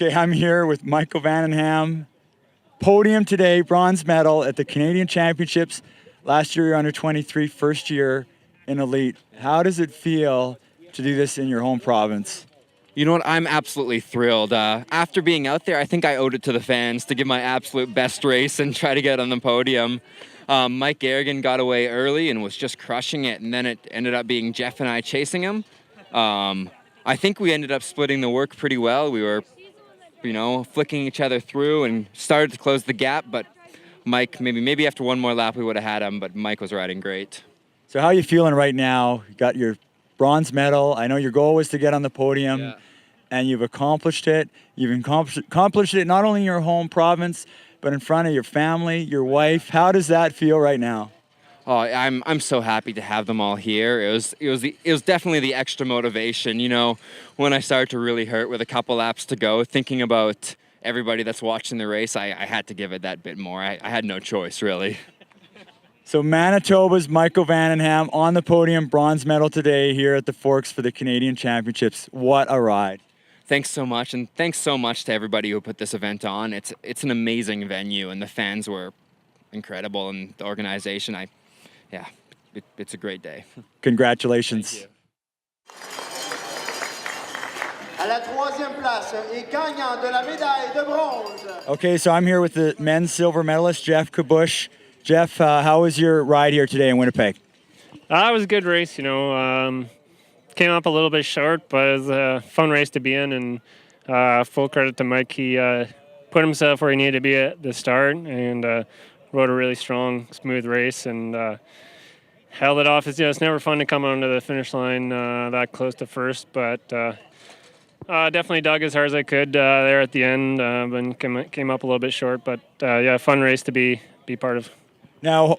Okay, I'm here with Michael Vandenham. Podium today, bronze medal at the Canadian Championships. Last year, you're under 23, first year in Elite. How does it feel to do this in your home province? You know what? I'm absolutely thrilled. After being out there, I think I owed it to the fans to give my absolute best race and try to get on the podium. Mike Garrigan got away early and was just crushing it, and then it ended up being Jeff and I chasing him. I think we ended up splitting the work pretty well. We were, flicking each other through and started to close the gap, but Mike, maybe after one more lap we would have had him, but Mike was riding great. So how are you feeling right now? You got your bronze medal. I know your goal was to get on the podium, and you've accomplished it. You've accomplished it not only in your home province, but in front of your family, your wife. How does that feel right now? Oh, I'm so happy to have them all here. It was definitely the extra motivation. When I started to really hurt with a couple laps to go, thinking about everybody that's watching the race, I had to give it that bit more. I had no choice, really. So Manitoba's Michael Vandenham on the podium, bronze medal today here at the Forks for the Canadian Championships. What a ride. Thanks so much, and thanks so much to everybody who put this event on. It's an amazing venue, and the fans were incredible, and the organization, it's a great day. Congratulations. Thank you. À la troisième place et gagnant de la médaille de bronze. Okay, so I'm here with the men's silver medalist, Jeff Kabush. Jeff, how was your ride here today in Winnipeg? It was a good race, Came up a little bit short, but it was a fun race to be in, and full credit to Mike. He put himself where he needed to be at the start and rode a really strong, smooth race and held it off. It's never fun to come onto the finish line that close to first, but definitely dug as hard as I could there at the end, and came up a little bit short. But fun race to be part of. Now,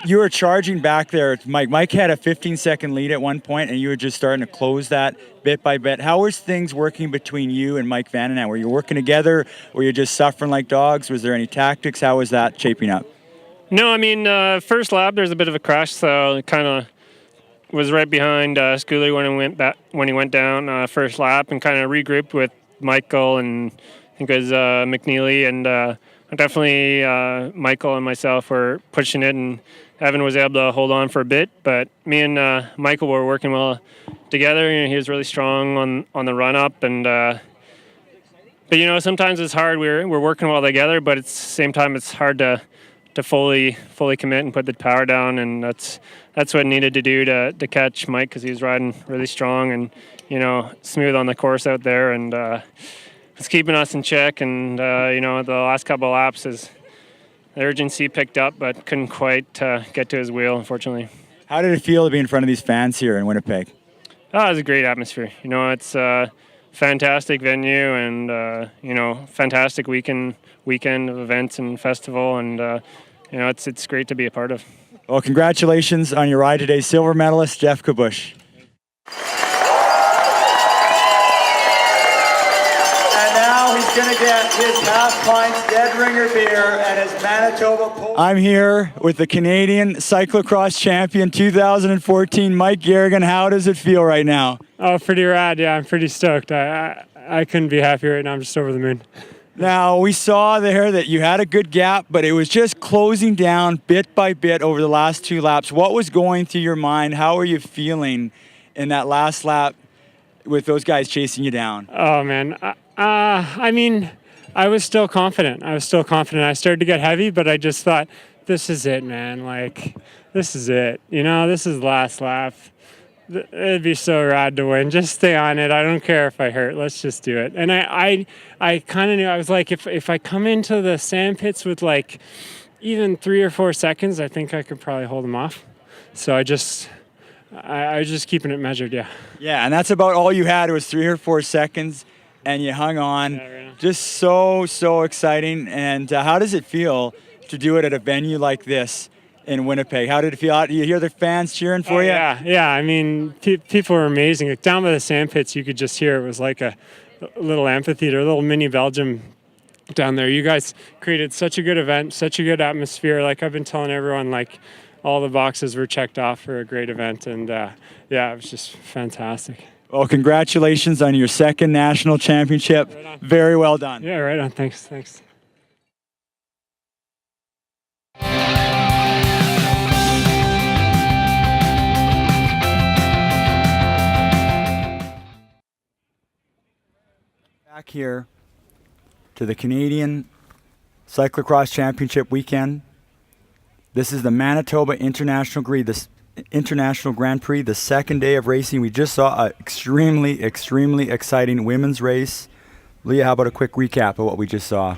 you were charging back there, Mike. Mike had a 15-second lead at one point, and you were just starting to close that bit by bit. How was things working between you and Mike Vandenham? Were you working together? Were you just suffering like dogs? Was there any tactics? How was that shaping up? No, first lap there's a bit of a crash, so it kind of was right behind Schooler when he went down first lap, and kind of regrouped with Michael and I think it was McNeely, and definitely Michael and myself were pushing it, and Evan was able to hold on for a bit, but me and Michael were working well together. He was really strong on the run up, and but sometimes it's hard. We're working well together, but at the same time it's hard to fully commit and put the power down, and that's what needed to do to catch Mike, because he was riding really strong and smooth on the course out there, and it's keeping us in check. And the last couple of laps the urgency picked up, but couldn't quite get to his wheel, unfortunately. How did it feel to be in front of these fans here in Winnipeg? It was a great atmosphere. It's a fantastic venue, and fantastic weekend of events and festival, and it's great to be a part of. Well, congratulations on your ride today, silver medalist Jeff Kabush. And now he's going to get his half-pint Dead Ringer beer and his Manitoba. I'm here with the Canadian cyclocross champion 2014, Mike Garrigan. How does it feel right now? Oh, pretty rad. Yeah, I'm pretty stoked. I couldn't be happier right now. I'm just over the moon. Now, we saw there that you had a good gap, but it was just closing down bit by bit over the last two laps. What was going through your mind? How are you feeling in that last lap with those guys chasing you down? Oh, man. I was still confident. I started to get heavy, but I just thought, this is it, man. This is it. This is the last lap. It'd be so rad to win. Just stay on it. I don't care if I hurt. Let's just do it. And I kind of knew. I was like, if I come into the sand pits with even 3 or 4 seconds, I think I could probably hold them off. So I was just keeping it measured. Yeah. Yeah, and that's about all you had. It was 3 or 4 seconds, and you hung on. Yeah, right. Just so exciting. And how does it feel to do it at a venue like this in Winnipeg? How did it feel? You hear the fans cheering for you? Yeah. People were amazing. Down by the sand pits, you could just hear it was like a little amphitheater, a little mini Belgium down there. You guys created such a good event, such a good atmosphere. Like I've been telling everyone, all the boxes were checked off for a great event, and it was just fantastic. Well, congratulations on your second national championship. Very well done. Yeah, right on. Thanks. Back here to the Canadian Cyclocross Championship weekend. This is the Manitoba International Grand Prix, the second day of racing. We just saw an extremely exciting women's race. Leah, how about a quick recap of what we just saw?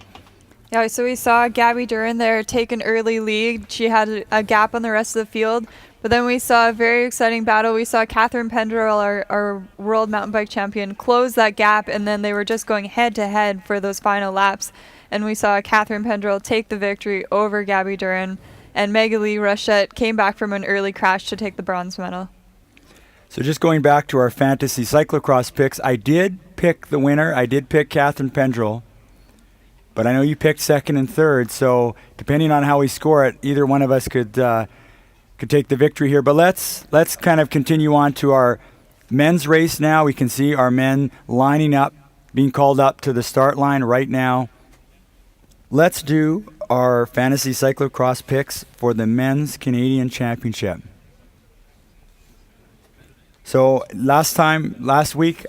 Yeah, so we saw Gabby Duran there take an early lead. She had a gap on the rest of the field. But then we saw a very exciting battle. We saw Catherine Pendrell, our world mountain bike champion, close that gap, and then they were just going head-to-head for those final laps. And we saw Catherine Pendrell take the victory over Gabby Duran. And Magali Rochette came back from an early crash to take the bronze medal. So just going back to our fantasy cyclocross picks, I did pick the winner. I did pick Catherine Pendrell. But I know you picked second and third, so depending on how we score it, either one of us could take the victory here. But let's kind of continue on to our men's race now. We can see our men lining up, being called up to the start line right now. Let's do our fantasy cyclocross picks for the men's Canadian Championship. So last week,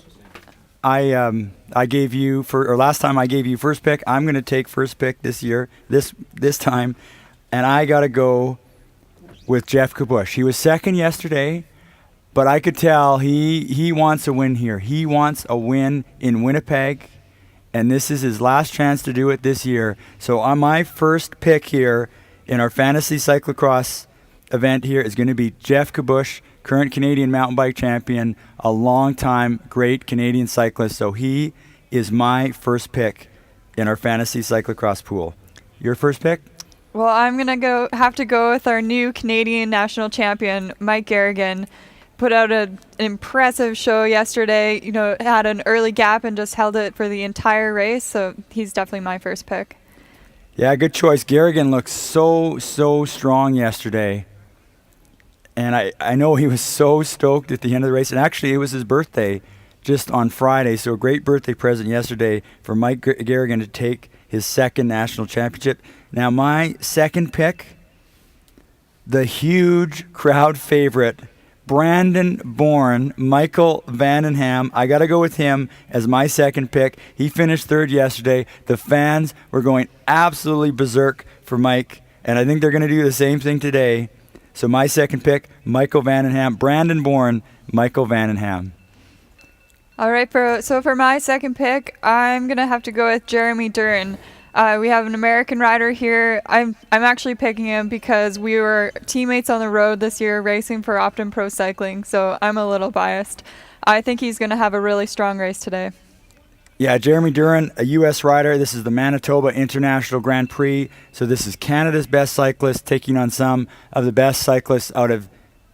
last time I gave you first pick. I'm going to take first pick this year, this time, and I got to go with Jeff Kabush. He was second yesterday, but I could tell he wants a win here. He wants a win in Winnipeg, and this is his last chance to do it this year. So on my first pick here in our fantasy cyclocross event here is going to be Jeff Kabush, current Canadian mountain bike champion, a long-time great Canadian cyclist. So he is my first pick in our fantasy cyclocross pool. Your first pick? Well, I'm going to have to go with our new Canadian national champion, Mike Garrigan. Put out an impressive show yesterday, had an early gap and just held it for the entire race. So he's definitely my first pick. Yeah, good choice. Garrigan looked so strong yesterday. And I know he was so stoked at the end of the race. And actually, it was his birthday just on Friday. So a great birthday present yesterday for Mike Garrigan to take his second national championship. Now, my second pick, the huge crowd favorite, Brandon Bourne, Michael Vandenham. I got to go with him as my second pick. He finished third yesterday. The fans were going absolutely berserk for Mike, and I think they're going to do the same thing today. So my second pick, Michael Vandenham. Brandon Bourne, Michael Vandenham. All right, for my second pick, I'm going to have to go with Jeremy Duran. We have an American rider here. I'm actually picking him because we were teammates on the road this year racing for Optum Pro Cycling, so I'm a little biased. I think he's going to have a really strong race today. Yeah, Jeremy Duran, a U.S. rider. This is the Manitoba International Grand Prix. So this is Canada's best cyclist taking on some of the best cyclists out of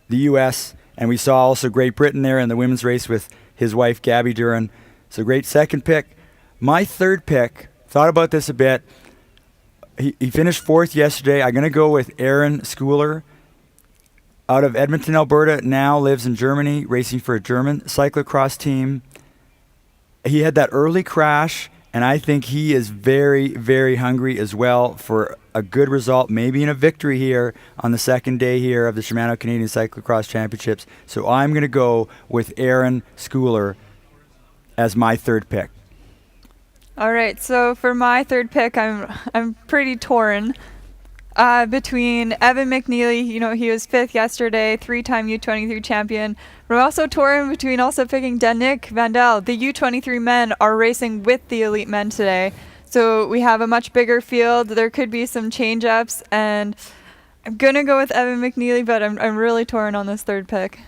the U.S. And we saw also Great Britain there in the women's race with his wife, Gabby Duran. So great second pick. My third pick, thought about this a bit. He finished fourth yesterday. I'm going to go with Aaron Schooler out of Edmonton, Alberta, now lives in Germany, racing for a German cyclocross team. He had that early crash, and I think he is very, very hungry as well for a good result, maybe in a victory here on the second day here of the Shimano Canadian Cyclocross Championships. So I'm going to go with Aaron Schooler as my third pick. All right, so for my third pick, I'm pretty torn between Evan McNeely. He was fifth yesterday, three-time U23 champion. We're also torn between also picking Danik Vandal. The U23 men are racing with the elite men today, so we have a much bigger field. There could be some change-ups, and I'm gonna go with Evan McNeely, but I'm really torn on this third pick.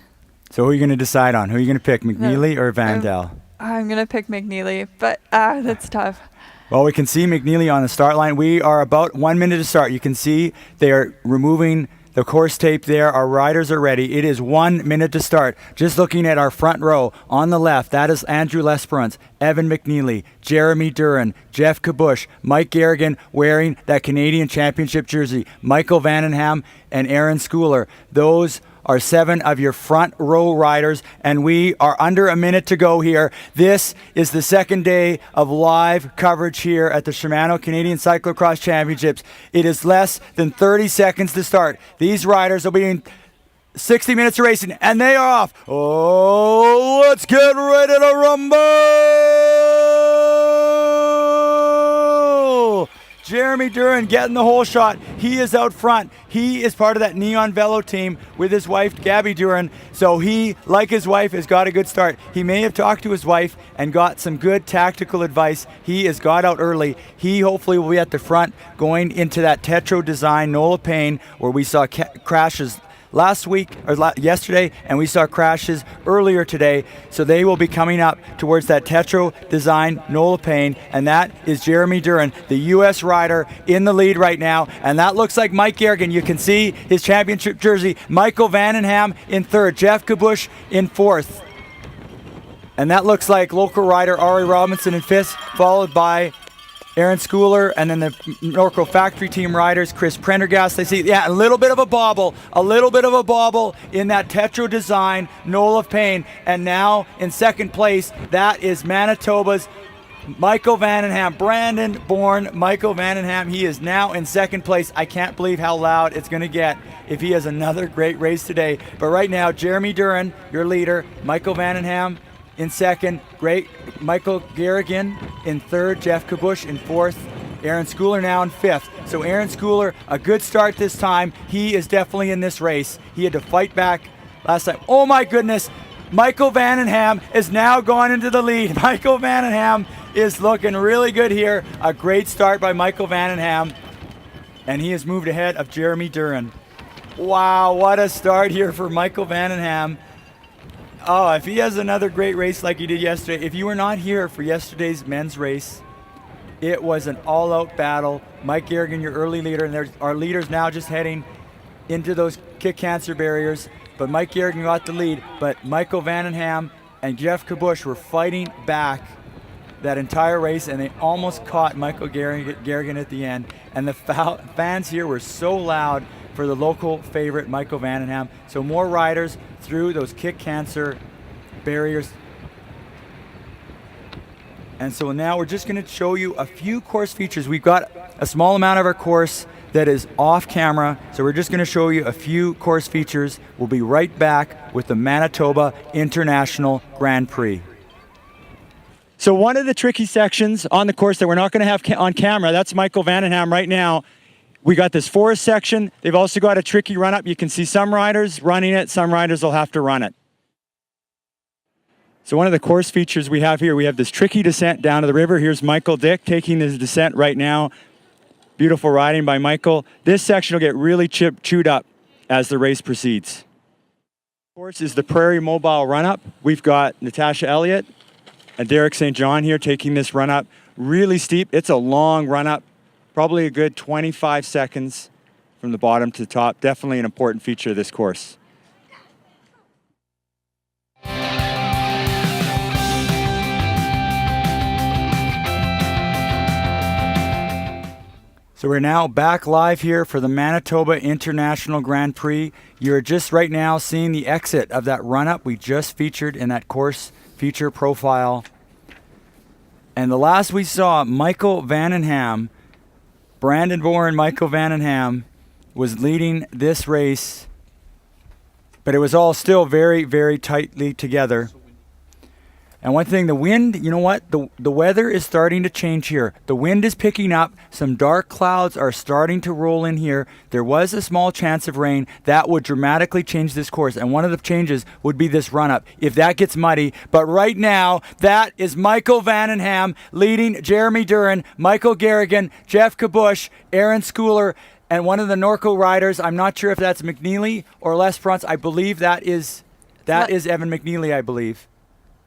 So who are you going to decide on? Who are you going to pick, McNeely or Vandal? I'm going to pick McNeely, but that's tough. Well, we can see McNeely on the start line. We are about 1 minute to start. You can see they are removing the course tape there. Our riders are ready. It is 1 minute to start. Just looking at our front row on the left, that is Andrew Lesperance, Evan McNeely, Jeremy Duran, Jeff Kabush, Mike Garrigan wearing that Canadian Championship jersey, Michael Vandenham and Aaron Schooler. Those are 7 of your front row riders, and we are under a minute to go here. This is the second day of live coverage here at the Shimano Canadian Cyclocross Championships. It is less than 30 seconds to start. These riders will be in 60 minutes of racing, and they are off. Oh, let's get ready to rumble! Jeremy Duran getting the whole shot. He is out front. He is part of that Neon Velo team with his wife, Gabby Duran. So he, like his wife, has got a good start. He may have talked to his wife and got some good tactical advice. He has got out early. He hopefully will be at the front going into that Tetro design, Nola Payne, where we saw crashes last week or yesterday, and we saw crashes earlier today. So they will be coming up towards that Tetro design, Nola Payne, and that is Jeremy Duran, the U.S. rider in the lead right now. And that looks like Mike Garrigan. You can see his championship jersey. Michael Vandenham in third, Jeff Kabush in fourth. And that looks like local rider Ari Robinson in fifth, followed by Aaron Schooler, and then the Norco Factory Team riders, Chris Prendergast. They see, yeah, a little bit of a bobble in that Tetro design, Nola Payne. And now in second place, that is Manitoba's Michael Vandenham, Brandon-born Michael Vandenham. He is now in second place. I can't believe how loud it's going to get if he has another great race today. But right now, Jeremy Duran, your leader, Michael Vandenham in second, great Michael Garrigan in third, Jeff Kabush in fourth, Aaron Schooler now in fifth. So Aaron Schooler, a good start this time. He is definitely in this race. He had to fight back last time. Oh my goodness, Michael Vandenham is now gone into the lead. Michael Vandenham is looking really good here. A great start by Michael Vandenham, and he has moved ahead of Jeremy Duran. Wow, what a start here for Michael Vandenham. Oh, if he has another great race like he did yesterday. If you were not here for yesterday's men's race, it was an all-out battle. Mike Garrigan, your early leader, and there's our leaders now just heading into those kick cancer barriers. But Mike Garrigan got the lead, but Michael Vandenham and Jeff Kabush were fighting back that entire race, and they almost caught Michael Garrigan at the end. And the fans here were so loud for the local favorite, Michael Vandenham. So more riders through those kick cancer barriers. And so now we're just going to show you a few course features. We've got a small amount of our course that is off camera, so we're just going to show you a few course features. We'll be right back with the Manitoba International Grand Prix. So one of the tricky sections on the course that we're not going to have on camera, that's Michael Vandenham right now. We got this forest section. They've also got a tricky run-up. You can see some riders running it, some riders will have to run it. So one of the course features we have here, we have this tricky descent down to the river. Here's Michael Dick taking his descent right now. Beautiful riding by Michael. This section will get really chewed up as the race proceeds. Of course is the Prairie Mobile run-up. We've got Natasha Elliott and Derek St. John here taking this run-up. Really steep. It's a long run-up. Probably a good 25 seconds from the bottom to the top. Definitely an important feature of this course. So we're now back live here for the Manitoba International Grand Prix. You're just right now seeing the exit of that run-up we just featured in that course feature profile. And the last we saw, Michael Vandenham, Brandon-born Michael Vandenham, was leading this race, but it was all still very, very tightly together. And one thing, the wind, you know what? The weather is starting to change here. The wind is picking up. Some dark clouds are starting to roll in here. There was a small chance of rain. That would dramatically change this course. And one of the changes would be this run-up, if that gets muddy. But right now, that is Michael Vandenham leading Jeremy Duran, Michael Garrigan, Jeff Kabush, Aaron Schooler, and one of the Norco riders. I'm not sure if that's McNeely or Lesperance. I believe that is Evan McNeely, I believe.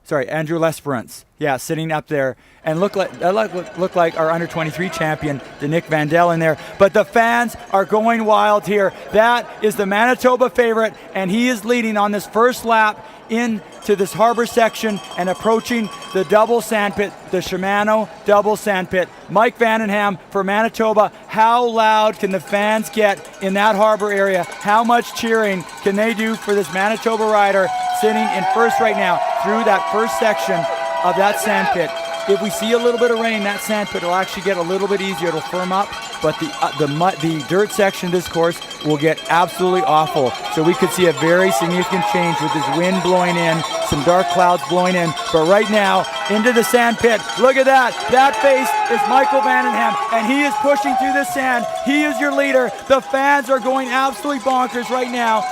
Sorry, Andrew Lesperance. Yeah, sitting up there. And look like our under-23 champion, the Nick Vandell in there. But the fans are going wild here. That is the Manitoba favorite, and he is leading on this first lap into to this harbor section and approaching the double sandpit, the Shimano double sandpit. Mike Vandenham for Manitoba. How loud can the fans get in that harbor area? How much cheering can they do for this Manitoba rider sitting in first right now through that first section of that sandpit? If we see a little bit of rain, that sandpit will actually get a little bit easier. It'll firm up, but the dirt section of this course will get absolutely awful. So we could see a very significant change with this wind blowing in, some dark clouds blowing in. But right now, into the sandpit, look at that. That face is Michael Vandenham, and he is pushing through the sand. He is your leader. The fans are going absolutely bonkers right now.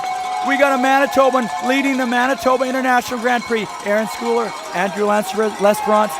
We got a Manitoban leading the Manitoba International Grand Prix. Aaron Schooler, Andrew Lesperance,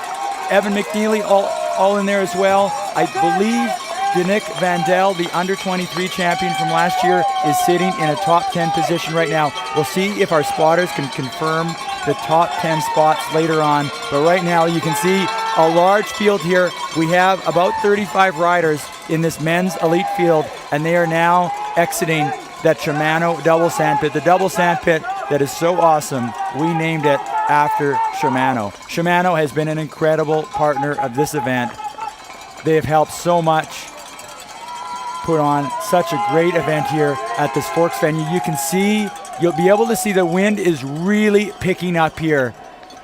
Evan McNeely, all in there as well. I believe Danick Vandel, the under-23 champion from last year, is sitting in a top 10 position right now. We'll see if our spotters can confirm the top 10 spots later on. But right now, you can see a large field here. We have about 35 riders in this men's elite field, and they are now exiting that Shimano double sandpit. The double sandpit that is so awesome, we named it after Shimano. Shimano has been an incredible partner of this event. They have helped so much put on such a great event here at this Forks venue. You can see, you'll be able to see the wind is really picking up here.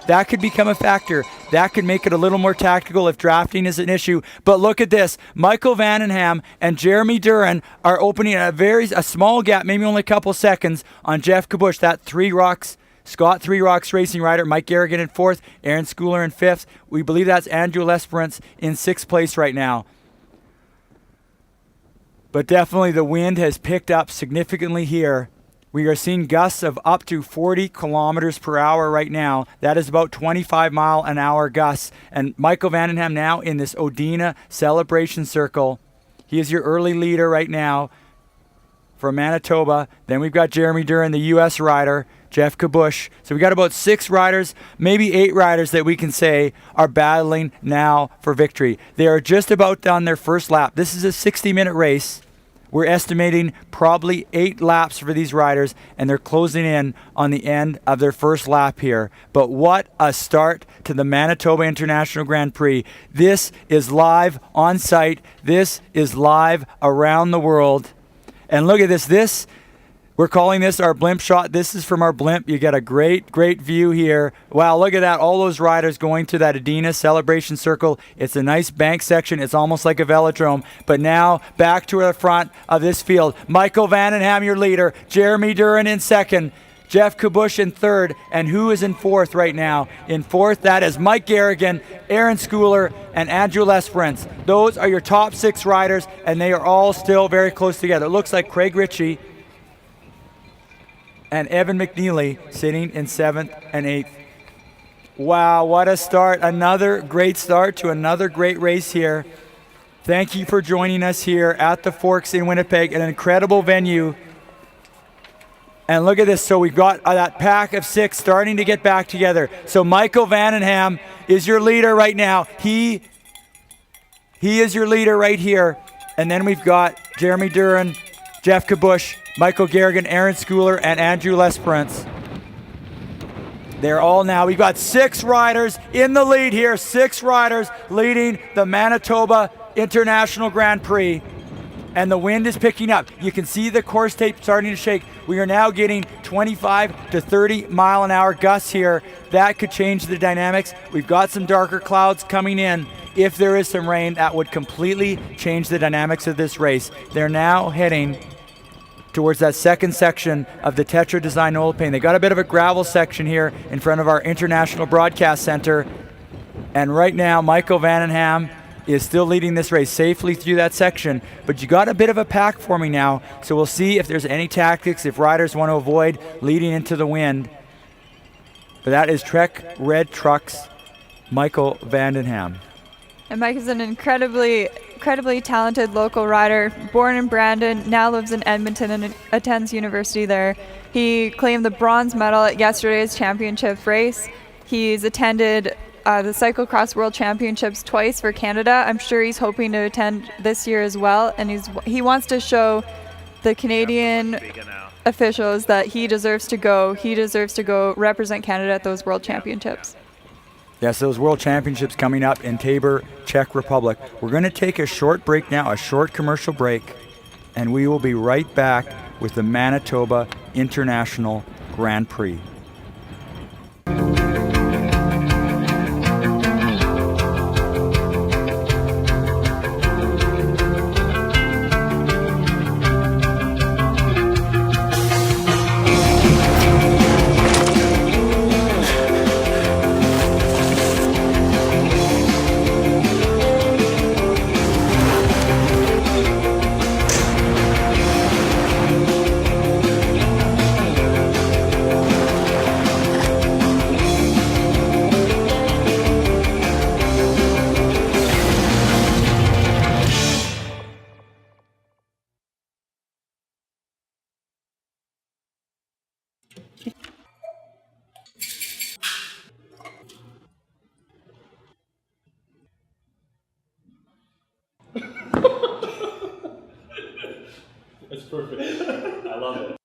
That could become a factor. That could make it a little more tactical if drafting is an issue. But look at this. Michael Vandenham and Jeremy Duran are opening a small gap, maybe only a couple seconds, on Jeff Kabush, that Scott Three Rocks racing rider. Mike Garrigan in fourth, Aaron Schooler in fifth. We believe that's Andrew Lesperance in sixth place right now. But definitely the wind has picked up significantly here. We are seeing gusts of up to 40 kilometers per hour right now. That is about 25 mile an hour gusts. And Michael Vandenham now in this Odina celebration circle. He is your early leader right now for Manitoba. Then we've got Jeremy Duran, the U.S. rider, Jeff Kabush. So we got about 6 riders, maybe 8 riders that we can say are battling now for victory. They are just about done their first lap. This is a 60-minute race. We're estimating probably 8 laps for these riders, and they're closing in on the end of their first lap here. But what a start to the Manitoba International Grand Prix. This is live on site. This is live around the world. And look at this. We're calling this our blimp shot. This is from our blimp. You get a great view here. Wow, look at that. All those riders going to that Adina celebration circle. It's a nice bank section. It's almost like a velodrome. But now back to the front of this field. Michael Vandenham, your leader. Jeremy Duran in second. Jeff Kabush in third. And who is in fourth right now? In fourth, that is Mike Garrigan, Aaron Schooler, and Andrew Lesperance. Those are your top 6 riders, and they are all still very close together. It looks like Craig Ritchie and Evan McNeely sitting in 7th and 8th. Wow, what a start. Another great start to another great race here. Thank you for joining us here at the Forks in Winnipeg, an incredible venue. And look at this. So we've got that pack of 6 starting to get back together. So Michael Vandenham is your leader right now. He is your leader right here. And then we've got Jeremy Duran, Jeff Kabush, Michael Garrigan, Aaron Schooler, and Andrew Lesperance. They're all now. We've got 6 riders in the lead here. 6 riders leading the Manitoba International Grand Prix. And the wind is picking up. You can see the course tape starting to shake. We are now getting 25 to 30 mile an hour gusts here. That could change the dynamics. We've got some darker clouds coming in. If there is some rain, that would completely change the dynamics of this race. They're now heading towards that second section of the Tetra Design oil paint. They got a bit of a gravel section here in front of our International Broadcast Center. And right now, Michael Vandenham is still leading this race safely through that section. But you got a bit of a pack forming now, so we'll see if there's any tactics, if riders want to avoid leading into the wind. But that is Trek Red Trucks, Michael Vandenham. And Mike is an incredibly talented local rider, born in Brandon, now lives in Edmonton and attends university there. He claimed the bronze medal at yesterday's championship race. He's attended the Cyclocross World Championships twice for Canada. I'm sure he's hoping to attend this year as well, and he wants to show the Canadian officials that he deserves to go. He deserves to go represent Canada at those World Championships. Yes, those World Championships coming up in Tabor, Czech Republic. We're going to take a short break now, a short commercial break, and we will be right back with the Manitoba International Grand Prix. That's perfect. I love it.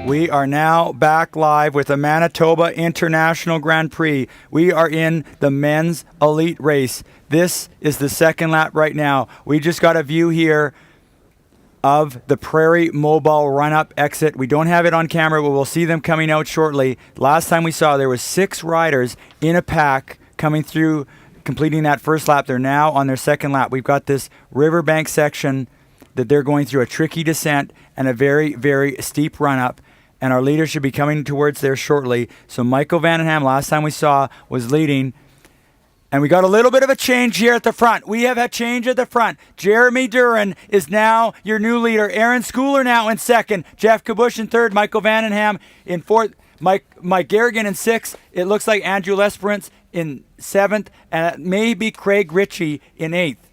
We are now back live with the Manitoba International Grand Prix. We are in the men's elite race. This is the second lap right now. We just got a view here of the Prairie Mobile run-up exit. We don't have it on camera, but we'll see them coming out shortly. Last time we saw there was 6 riders in a pack coming through, completing that first lap. They're now on their second lap. We've got this riverbank section that they're going through, a tricky descent and a very, very steep run-up. And our leader should be coming towards there shortly. So Michael Vandenham, last time we saw, was leading. And we got a little bit of a change here at the front. We have a change at the front. Jeremy Duran is now your new leader. Aaron Schooler now in second. Jeff Kabush in third. Michael Vandenham in fourth. Mike Garrigan in sixth. It looks like Andrew Lesperance in seventh. And it may be Craig Ritchie in eighth.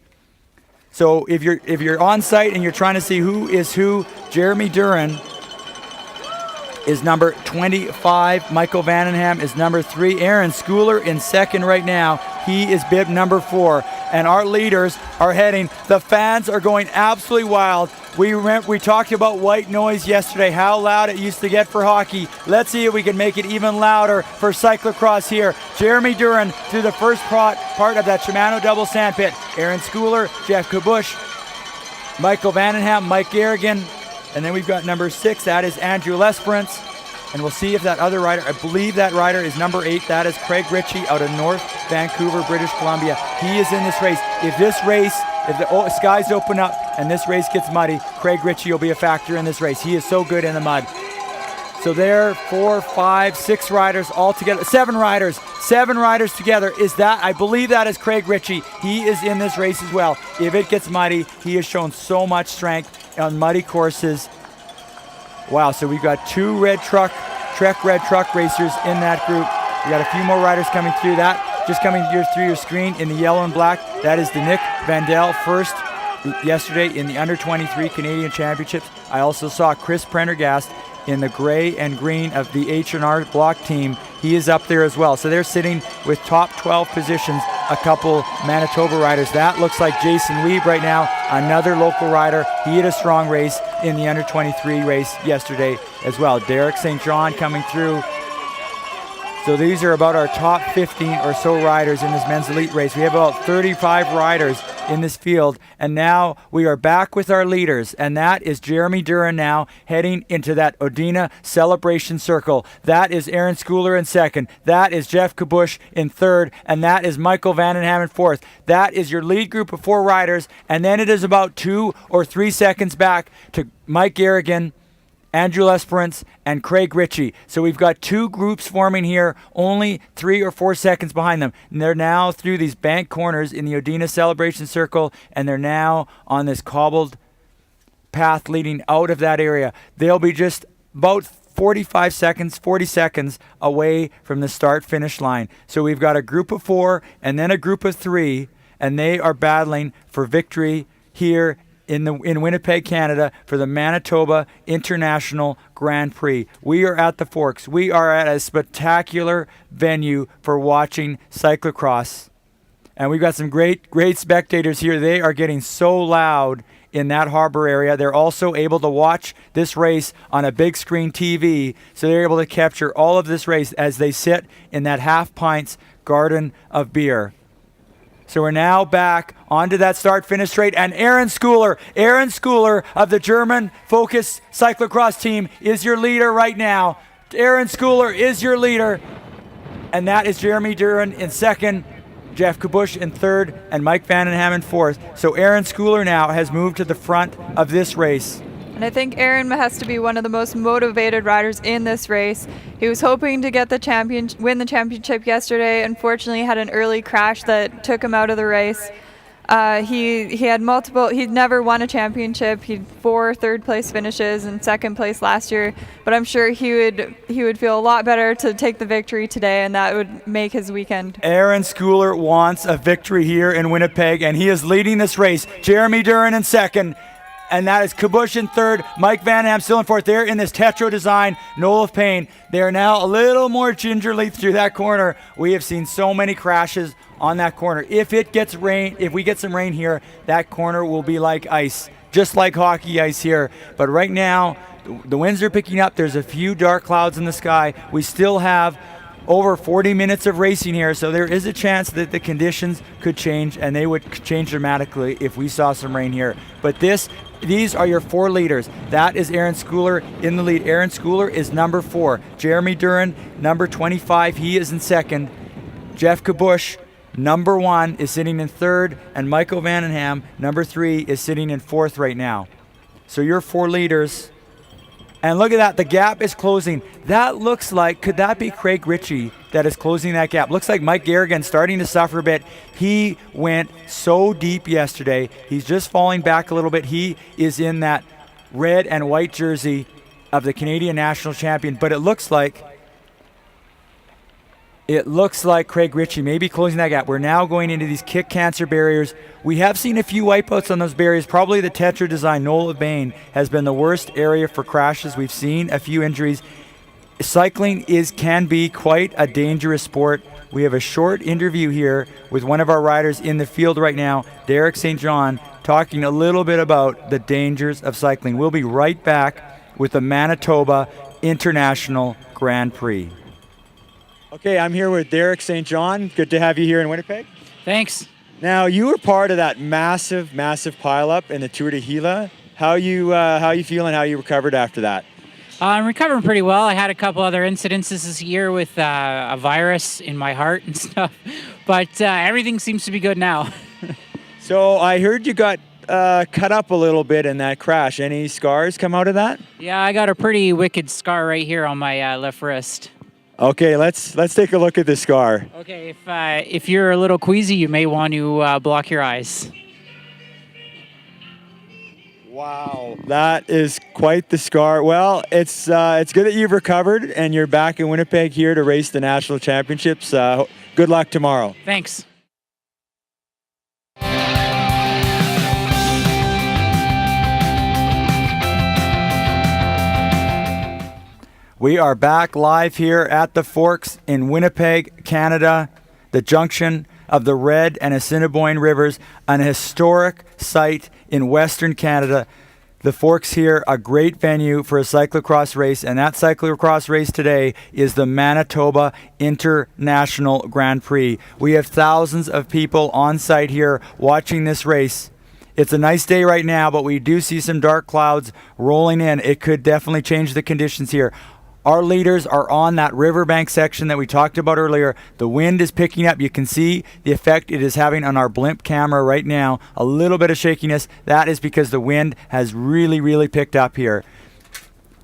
So if you're on site and you're trying to see who is who, Jeremy Duran is number 25. Michael Vandenham is number 3. Aaron Schooler in second right now. He is bib number 4. And our leaders are heading. The fans are going absolutely wild. We talked about white noise yesterday, how loud it used to get for hockey. Let's see if we can make it even louder for cyclocross here. Jeremy Duran through the first part of that Shimano double sandpit. Aaron Schooler, Jeff Kabush, Michael Vandenham, Mike Garrigan, and then we've got number 6, that is Andrew Lesperance. And we'll see if that other rider, I believe that rider is number 8, that is Craig Ritchie out of North Vancouver, British Columbia. He is in this race. If the skies open up and this race gets muddy, Craig Ritchie will be a factor in this race. He is so good in the mud. So there, 4, 5, 6 riders all together, 7 riders together. I believe that is Craig Ritchie. He is in this race as well. If it gets muddy, he has shown so much strength on muddy courses. Wow, so we've got 2 Trek Red Truck racers in that group. We got a few more riders coming through that. Just coming through your screen in the yellow and black, that is the Nick Vandel first yesterday in the under-23 Canadian Championships. I also saw Chris Prendergast in the gray and green of the H&R block team. He is up there as well. So they're sitting with top 12 positions, a couple Manitoba riders. That looks like Jason Weeb right now, another local rider. He had a strong race in the under-23 race yesterday as well. Derek St. John coming through. So these are about our top 15 or so riders in this men's elite race. We have about 35 riders in this field, and now we are back with our leaders, and that is Jeremy Duran now heading into that Odina celebration circle. That is Aaron Schooler in second. That is Jeff Kabush in third, and that is Michael Vandenham in fourth. That is your lead group of 4 riders, and then it is about 2 or 3 seconds back to Mike Garrigan, Andrew Lesperance, and Craig Ritchie. So we've got 2 groups forming here, only 3 or 4 seconds behind them. And they're now through these bank corners in the Odina Celebration Circle, and they're now on this cobbled path leading out of that area. They'll be just about 40 seconds away from the start-finish line. So we've got a group of 4 and then a group of 3, and they are battling for victory here in Winnipeg, Canada, for the Manitoba International Grand Prix. We are at the Forks. We are at a spectacular venue for watching cyclocross. And we've got some great spectators here. They are getting so loud in that harbor area. They're also able to watch this race on a big screen TV, so they're able to capture all of this race as they sit in that half pints garden of beer. So we're now back onto that start-finish straight, and Aaron Schooler of the German Focus Cyclocross team is your leader right now. Aaron Schooler is your leader, and that is Jeremy Duran in second, Jeff Kabush in third, and Mike Vandenham in fourth. So Aaron Schooler now has moved to the front of this race. And I think Aaron has to be one of the most motivated riders in this race. He was hoping to get win the championship yesterday. Unfortunately, had an early crash that took him out of the race. He had multiple. He'd never won a championship. He had 4 third-place finishes and second place last year. But I'm sure he would feel a lot better to take the victory today, and that would make his weekend. Aaron Schooler wants a victory here in Winnipeg, and he is leading this race. Jeremy Duran in second. And that is Kabush in third, Mike Vandenham still in fourth. They're in this Tetro design, Knoll of Pain. They are now a little more gingerly through that corner. We have seen so many crashes on that corner. If we get some rain here, that corner will be like ice, just like hockey ice here. But right now, the winds are picking up. There's a few dark clouds in the sky. We still have over 40 minutes of racing here, so there is a chance that the conditions could change, and they would change dramatically if we saw some rain here. But these are your 4 leaders. That is Aaron Schooler in the lead. Aaron Schooler is number 4. Jeremy Duran, number 25, he is in second. Jeff Kabush, number 1, is sitting in third, and Michael Vandenham, number 3, is sitting in fourth right now. So your 4 leaders. And look at that, the gap is closing. That looks like, could that be Craig Ritchie that is closing that gap? Looks like Mike Garrigan starting to suffer a bit. He went so deep yesterday. He's just falling back a little bit. He is in that red and white jersey of the Canadian national champion, but it looks like Craig Ritchie may be closing that gap. We're now going into these kick cancer barriers. We have seen a few wipeouts on those barriers. Probably the Tetra design, Knoll of Bain, has been the worst area for crashes. We've seen a few injuries. Cycling can be quite a dangerous sport. We have a short interview here with one of our riders in the field right now, Derek St. John, talking a little bit about the dangers of cycling. We'll be right back with the Manitoba International Grand Prix. Okay, I'm here with Derek St. John. Good to have you here in Winnipeg. Thanks. Now, you were part of that massive pileup in the Tour de Gila. How you feeling? How you recovered after that? I'm recovering pretty well. I had a couple other incidences this year with a virus in my heart and stuff, but everything seems to be good now. So I heard you got cut up a little bit in that crash. Any scars come out of that? Yeah, I got a pretty wicked scar right here on my left wrist. Okay, let's take a look at the scar. Okay, if you're a little queasy, you may want to block your eyes. Wow, that is quite the scar. Well, it's good that you've recovered and you're back in Winnipeg here to race the national championships. Good luck tomorrow. Thanks. We are back live here at the Forks in Winnipeg, Canada, the junction of the Red and Assiniboine Rivers, an historic site in Western Canada. The Forks here, a great venue for a cyclocross race, and that cyclocross race today is the Manitoba International Grand Prix. We have thousands of people on site here watching this race. It's a nice day right now, but we do see some dark clouds rolling in. It could definitely change the conditions here. Our leaders are on that riverbank section that we talked about earlier. The wind is picking up. You can see the effect it is having on our blimp camera right now. A little bit of shakiness. That is because the wind has really picked up here.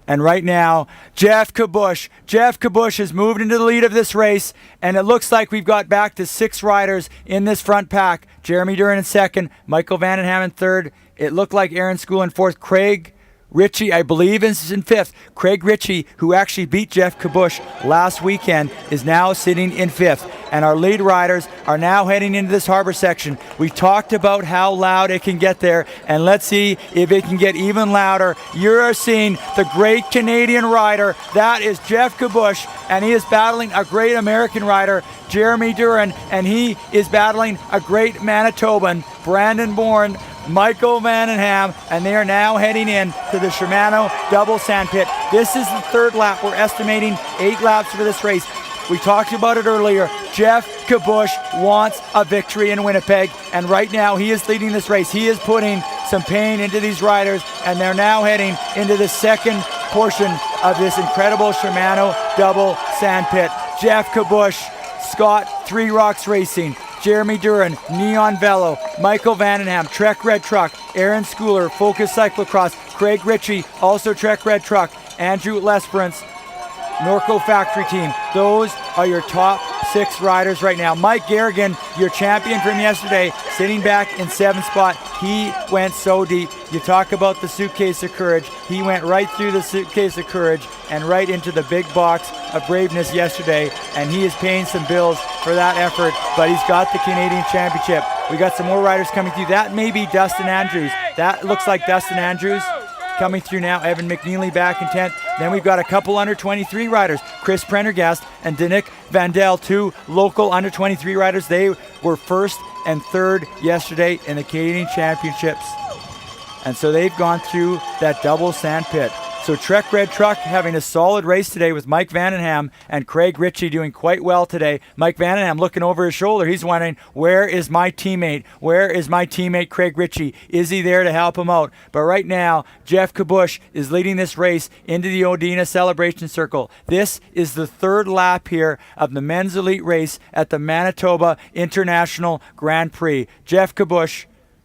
And right now, Jeff Kabush has moved into the lead of this race, and it looks like we've got back to 6 riders in this front pack. Jeremy Duran in second, Michael Vandenham in third. It looked like Aaron Schooler in fourth. Craig Ritchie, I believe, is in fifth. Craig Ritchie, who actually beat Jeff Kabush last weekend, is now sitting in fifth. and our lead riders are now heading into this harbor section. We talked about how loud it can get there, and let's see if it can get even louder. You're seeing the great Canadian rider. That is Jeff Kabush, and he is battling a great American rider, Jeremy Duran, and he is battling a great Manitoban, Brandon Bourne, Michael Vandenham, and they are now heading in to the Shimano double sandpit. This is the third lap. We're estimating 8 laps for this race. We talked about it earlier. Jeff Kabush wants a victory in Winnipeg, and right now he is leading this race. He is putting some pain into these riders, and they're now heading into the second portion of this incredible Shimano double sandpit. Jeff Kabush, Scott Three Rocks Racing, Jeremy Duran, Neon Velo, Michael Vandenham, Trek Red Truck, Aaron Schooler, Focus Cyclocross, Craig Ritchie, also Trek Red Truck, Andrew Lesperance, Norco Factory Team. Those are your top 6 riders right now. Mike Garrigan, your champion from yesterday, sitting back in 7th spot. He went so deep. You talk about the suitcase of courage. He went right through the suitcase of courage and right into the big box of braveness yesterday, and he is paying some bills for that effort, but he's got the Canadian Championship. We got some more riders coming through. That may be Dustin Andrews. That looks like Dustin Andrews coming through now. Evan McNeely back in 10th. Then we've got a couple under 23 riders, Chris Prendergast and Danick Vandel, 2 local under 23 riders. They were 1st and 3rd yesterday in the Canadian Championships, and so they've gone through that double sandpit. So Trek Red Truck having a solid race today with Mike Vandenham and Craig Ritchie doing quite well today. Mike Vandenham looking over his shoulder. He's wondering, where is my teammate? Where is my teammate Craig Ritchie? Is he there to help him out? But right now, Jeff Kabush is leading this race into the Odina Celebration Circle. This is the 3rd lap here of the men's elite race at the Manitoba International Grand Prix. Jeff Kabush,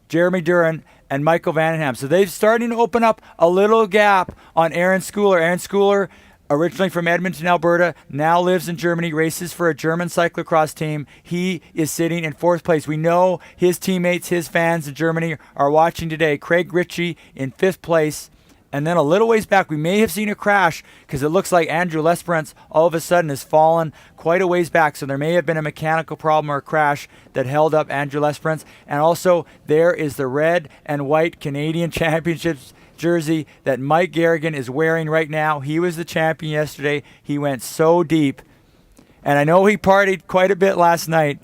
Jeremy Duran, and Michael Vandenham. So they're starting to open up a little gap on Aaron Schooler. Aaron Schooler, originally from Edmonton, Alberta, now lives in Germany, races for a German cyclocross team. He is sitting in 4th place. We know his teammates, his fans in Germany are watching today. Craig Ritchie in 5th place. And then a little ways back, we may have seen a crash because it looks like Andrew Lesperance all of a sudden has fallen quite a ways back. So there may have been a mechanical problem or a crash that held up Andrew Lesperance. And also there is the red and white Canadian Championships jersey that Mike Garrigan is wearing right now. He was the champion yesterday. He went so deep. And I know he partied quite a bit last night.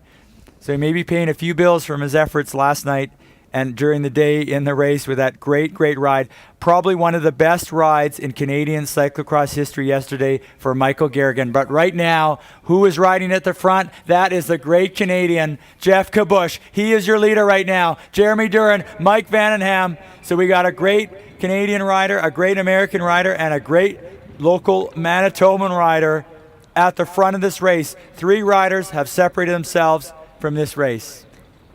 So he may be paying a few bills from his efforts last night and during the day in the race with that great ride. Probably one of the best rides in Canadian cyclocross history yesterday for Michael Garrigan. But right now, who is riding at the front? That is the great Canadian, Jeff Kabush. He is your leader right now. Jeremy Duran, Mike Vandenham. So we got a great Canadian rider, a great American rider, and a great local Manitoban rider at the front of this race. 3 riders have separated themselves from this race.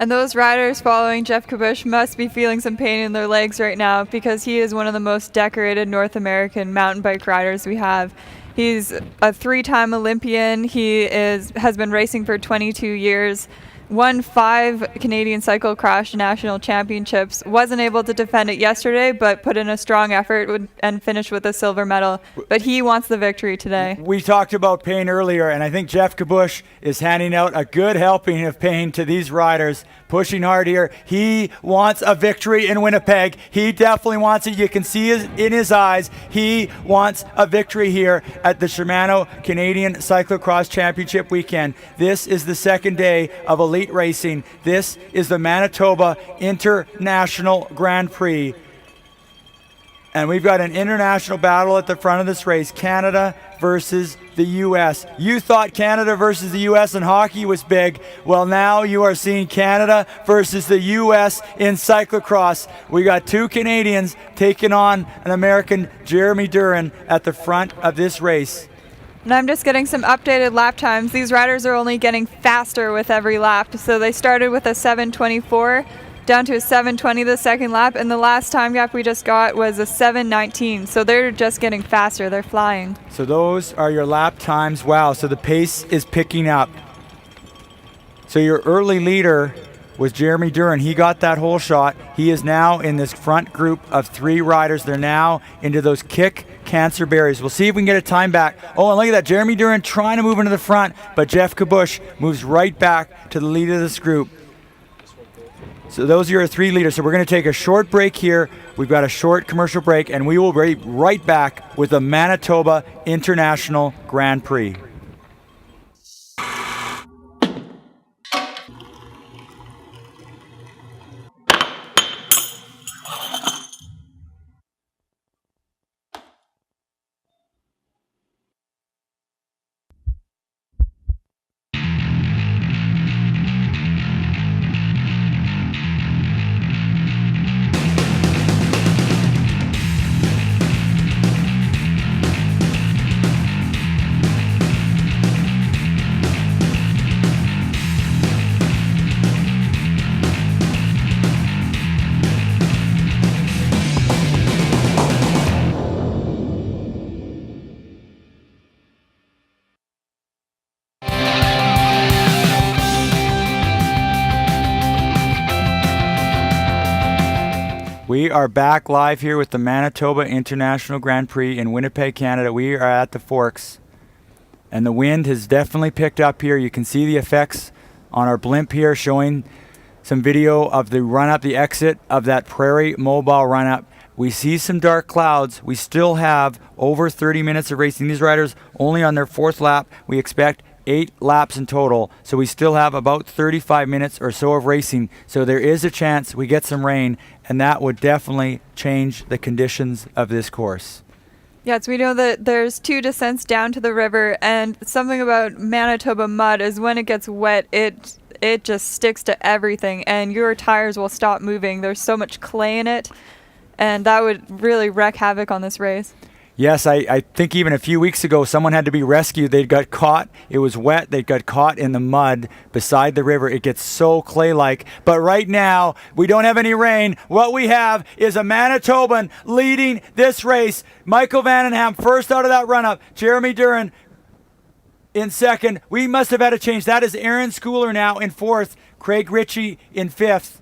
And those riders following Jeff Kabush must be feeling some pain in their legs right now because he is one of the most decorated North American mountain bike riders we have. He's a 3-time Olympian. He has been racing for 22 years. Won 5 Canadian Cyclocross National Championships. Wasn't able to defend it yesterday, but put in a strong effort and finished with a silver medal. But he wants the victory today. We talked about pain earlier, and I think Jeff Kabush is handing out a good helping of pain to these riders, pushing hard here. He wants a victory in Winnipeg. He definitely wants it. You can see it in his eyes. He wants a victory here at the Shimano Canadian Cyclocross Championship weekend. This is the 2nd day of elite racing. This is the Manitoba International Grand Prix. And we've got an international battle at the front of this race, Canada versus the U.S. You thought Canada versus the U.S. in hockey was big. Well, now you are seeing Canada versus the U.S. in cyclocross. We got 2 Canadians taking on an American, Jeremy Duran, at the front of this race. And I'm just getting some updated lap times. These riders are only getting faster with every lap. So they started with a 7:24 down to a 7:20 the second lap, and the last time gap we just got was a 7:19. So they're just getting faster. They're flying. So those are your lap times. Wow, so the pace is picking up. So your early leader was Jeremy Duran. He got that whole shot. He is now in this front group of 3 riders. They're now into those kick cancer berries. We'll see if we can get a time back. Oh, and look at that. Jeremy Duran trying to move into the front, but Jeff Kabush moves right back to the lead of this group. So those are your 3 leaders. So we're going to take a short break here. We've got a short commercial break, and we will be right back with the Manitoba International Grand Prix. We are back live here with the Manitoba International Grand Prix in Winnipeg, Canada. We are at the Forks, and the wind has definitely picked up here. You can see the effects on our blimp here, showing some video of the run-up, the exit of that Prairie Mobile run-up. We see some dark clouds. We still have over 30 minutes of racing. These riders only on their 4th lap. We expect 8 laps in total, so we still have about 35 minutes or so of racing. So there is a chance we get some rain, and that would definitely change the conditions of this course. Yes, we know that there's 2 descents down to the river, and something about Manitoba mud is when it gets wet, it just sticks to everything, and your tires will stop moving. There's so much clay in it, and that would really wreak havoc on this race. Yes, I think even a few weeks ago, someone had to be rescued. They got caught. It was wet. They got caught in the mud beside the river. It gets so clay-like. But right now, we don't have any rain. What we have is a Manitoban leading this race. Michael Vandenham first out of that run-up. Jeremy Duran in second. We must have had a change. That is Aaron Schooler now in 4th. Craig Ritchie in 5th.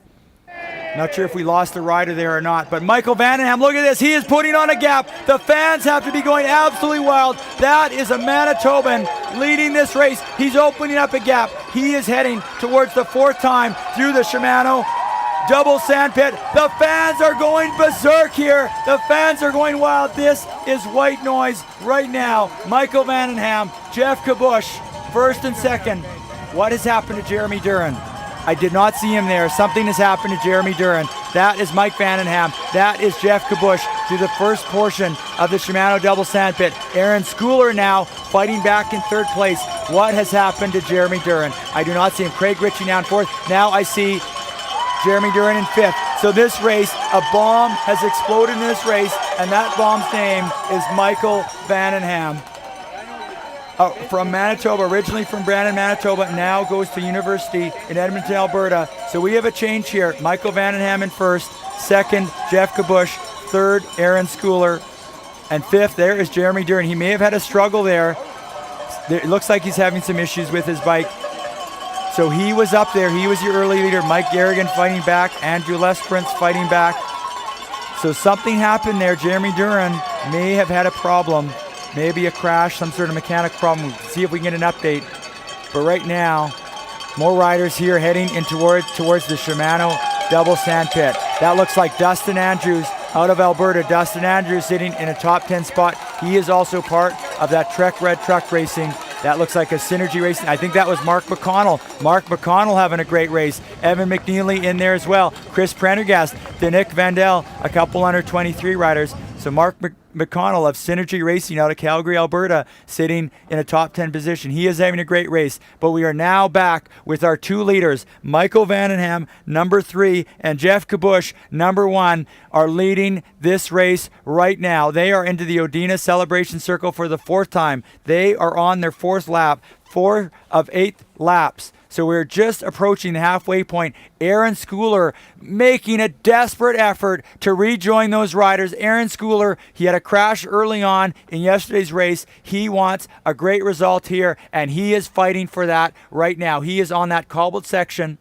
Not sure if we lost the rider there or not, but Michael Vandenham, look at this. He is putting on a gap. The fans have to be going absolutely wild. That is a Manitoban leading this race. He's opening up a gap. He is heading towards the 4th time through the Shimano double sandpit. The fans are going berserk here. The fans are going wild. This is white noise right now. Michael Vandenham, Jeff Kabush, 1st and 2nd. What has happened to Jeremy Duran? I did not see him there. Something has happened to Jeremy Duran. That is Mike Vandenham. That is Jeff Kabush through the first portion of the Shimano double sandpit. Aaron Schooler now fighting back in 3rd place. What has happened to Jeremy Duran? I do not see him. Craig Ritchie now in 4th. Now I see Jeremy Duran in 5th. So this race, a bomb has exploded in this race, and that bomb's name is Michael Vandenham. From Manitoba, originally from Brandon, Manitoba, now goes to university in Edmonton, Alberta. So we have a change here. Michael Vandenham in 1st, 2nd, Jeff Kabush, 3rd, Aaron Schooler, and 5th, there is Jeremy Duran. He may have had a struggle there. It looks like he's having some issues with his bike. So he was up there. He was your early leader. Mike Garrigan fighting back. Andrew Lesperance fighting back. So something happened there. Jeremy Duran may have had a problem. Maybe a crash, some sort of mechanic problem. We'll see if we can get an update. But right now, more riders here heading in towards the Shimano double sandpit. That looks like Dustin Andrews out of Alberta. Dustin Andrews sitting in a top 10 spot. He is also part of that Trek Red Truck Racing. That looks like a Synergy Racing. I think that was Mark McConnell. Mark McConnell having a great race. Evan McNeely in there as well. Chris Prendergast, Nick Vandell, a couple under 23 riders. So Mark McConnell of Synergy Racing out of Calgary, Alberta, sitting in a top 10 position. He is having a great race. But we are now back with our 2 leaders. Michael Vandenham, number 3, and Jeff Kabush, number 1, are leading this race right now. They are into the Odina Celebration Circle for the 4th time. They are on their 4th lap, 4 of 8 laps. So we're just approaching the halfway point. Aaron Schooler making a desperate effort to rejoin those riders. Aaron Schooler, he had a crash early on in yesterday's race. He wants a great result here, and he is fighting for that right now. He is on that cobbled section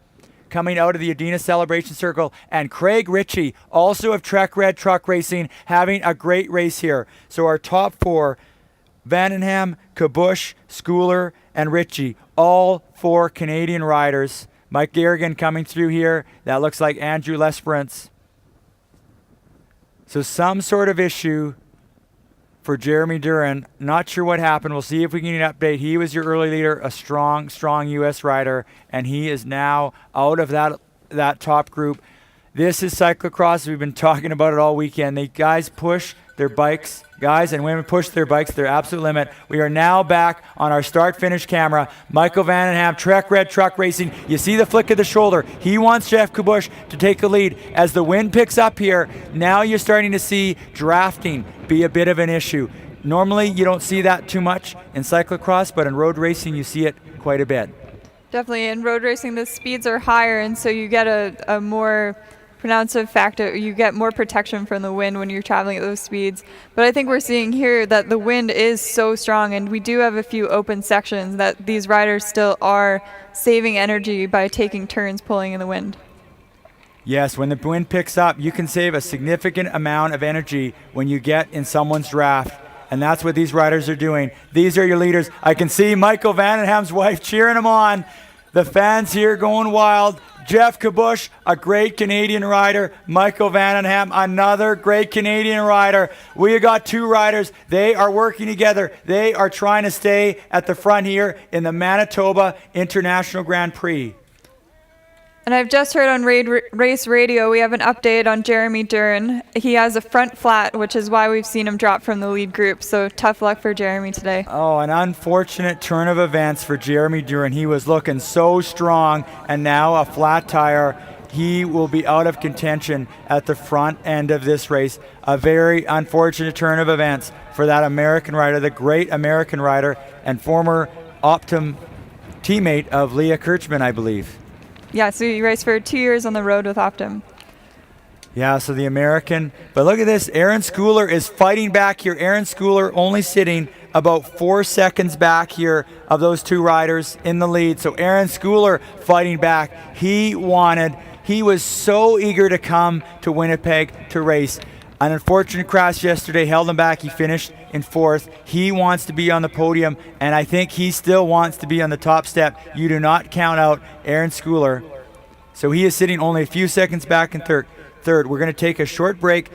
coming out of the Adina Celebration Circle, and Craig Ritchie, also of Trek Red Truck Racing, having a great race here. So our top 4, Vandenham, Kabush, Schooler, and Ritchie, all 4 Canadian riders. Mike Garrigan coming through here. That looks like Andrew Lesperance. So some sort of issue for Jeremy Duran. Not sure what happened. We'll see if we can get an update. He was your early leader, a strong U.S. rider, and he is now out of that top group. This is cyclocross. We've been talking about it all weekend. The guys push their bikes. Guys and women push their bikes to their absolute limit. We are now back on our start-finish camera. Michael Vandenham, Trek Red Truck Racing. You see the flick of the shoulder. He wants Jeff Kabush to take the lead. As the wind picks up here, now you're starting to see drafting be a bit of an issue. Normally, you don't see that too much in cyclocross, but in road racing, you see it quite a bit. Definitely. In road racing, the speeds are higher, and so you get a more pronounced factor. You get more protection from the wind when you're traveling at those speeds. But I think we're seeing here that the wind is so strong, and we do have a few open sections that these riders still are saving energy by taking turns pulling in the wind. Yes, when the wind picks up, you can save a significant amount of energy when you get in someone's draft. And that's what these riders are doing. These are your leaders. I can see Michael Vandenham's wife cheering him on. The fans here going wild. Jeff Kabush, a great Canadian rider. Michael Vandenham, another great Canadian rider. We got 2 riders. They are working together. They are trying to stay at the front here in the Manitoba International Grand Prix. And I've just heard on Race Radio, we have an update on Jeremy Duran. He has a front flat, which is why we've seen him drop from the lead group. So tough luck for Jeremy today. Oh, an unfortunate turn of events for Jeremy Duran. He was looking so strong, and now a flat tire. He will be out of contention at the front end of this race. A very unfortunate turn of events for that American rider, the great American rider, and former Optum teammate of Leah Kirchman, I believe. Yeah, so he raced for 2 years on the road with Optum. Yeah, so the American. But look at this. Aaron Schooler is fighting back here. Aaron Schooler only sitting about 4 seconds back here of those 2 riders in the lead. So Aaron Schooler fighting back. He was so eager to come to Winnipeg to race. An unfortunate crash yesterday held him back. He finished in 4th. He wants to be on the podium, and I think he still wants to be on the top step. You do not count out Aaron Schooler. So he is sitting only a few seconds back in third. We're going to take a short break.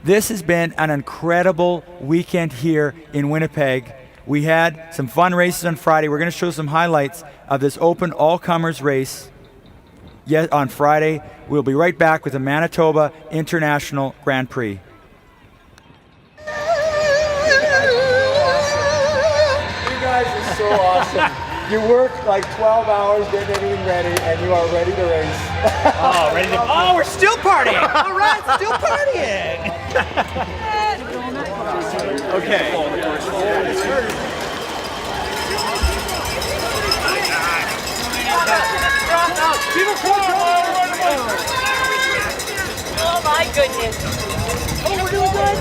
This has been an incredible weekend here in Winnipeg. We had some fun races on Friday. We're going to show some highlights of this open all-comers race on Friday. We'll be right back with the Manitoba International Grand Prix. So awesome. You worked like 12 hours getting everything ready, and you are ready to race. Oh, ready to... Oh, we're still partying. All right, still partying. Okay. Oh my goodness. Oh, we're doing good.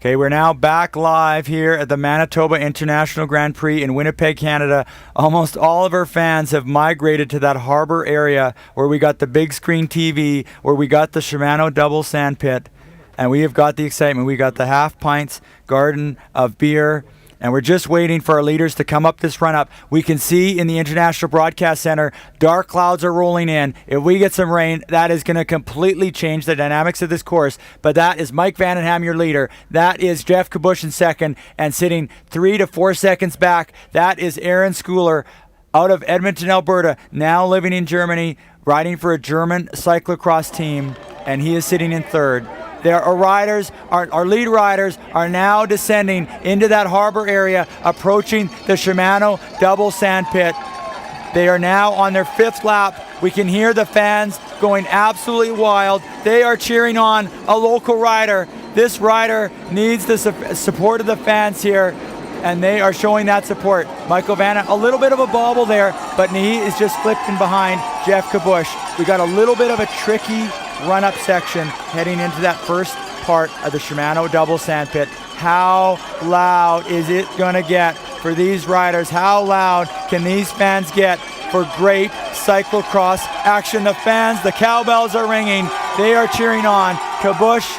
Okay, we're now back live here at the Manitoba International Grand Prix in Winnipeg, Canada. Almost all of our fans have migrated to that harbor area where we got the big screen TV, where we got the Shimano double sand pit, and we have got the excitement. We got the half pints garden of beer, and we're just waiting for our leaders to come up this run-up. We can see in the International Broadcast Center, dark clouds are rolling in. If we get some rain, that is going to completely change the dynamics of this course. But that is Mike Vandenham, your leader. That is Jeff Kabush in second, and sitting 3 to 4 seconds back, that is Aaron Schooler out of Edmonton, Alberta, now living in Germany, riding for a German cyclocross team. and he is sitting in third. Our lead riders are now descending into that harbor area, approaching the Shimano double sand pit. They are now on their 5th lap. We can hear the fans going absolutely wild. They are cheering on a local rider. This rider needs the support of the fans here, and they are showing that support. Michael Vanna, a little bit of a bobble there, but he is just flipped in behind Jeff Kabush. We got a little bit of a tricky run-up section heading into that first part of the Shimano double sand pit. How loud is it gonna get for these riders? How loud can these fans get for great cyclocross action? The fans, the cowbells are ringing. They are cheering on Kabush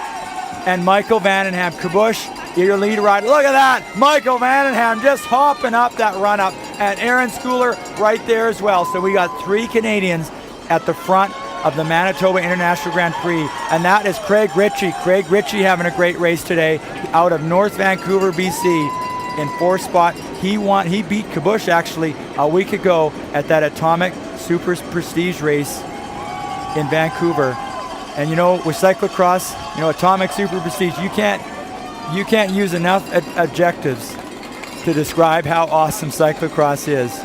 and Michael Vandenham. Kabush, your lead rider. Look at that! Michael Vandenham just hopping up that run-up, and Aaron Schooler right there as well. So we got 3 Canadians at the front of the Manitoba International Grand Prix, and that is Craig Ritchie. Craig Ritchie having a great race today out of North Vancouver, BC, in 4th spot. He beat Kabush actually a week ago at that Atomic Super Prestige race in Vancouver. And you know, with cyclocross, you know, Atomic Super Prestige, you can't use enough adjectives to describe how awesome cyclocross is.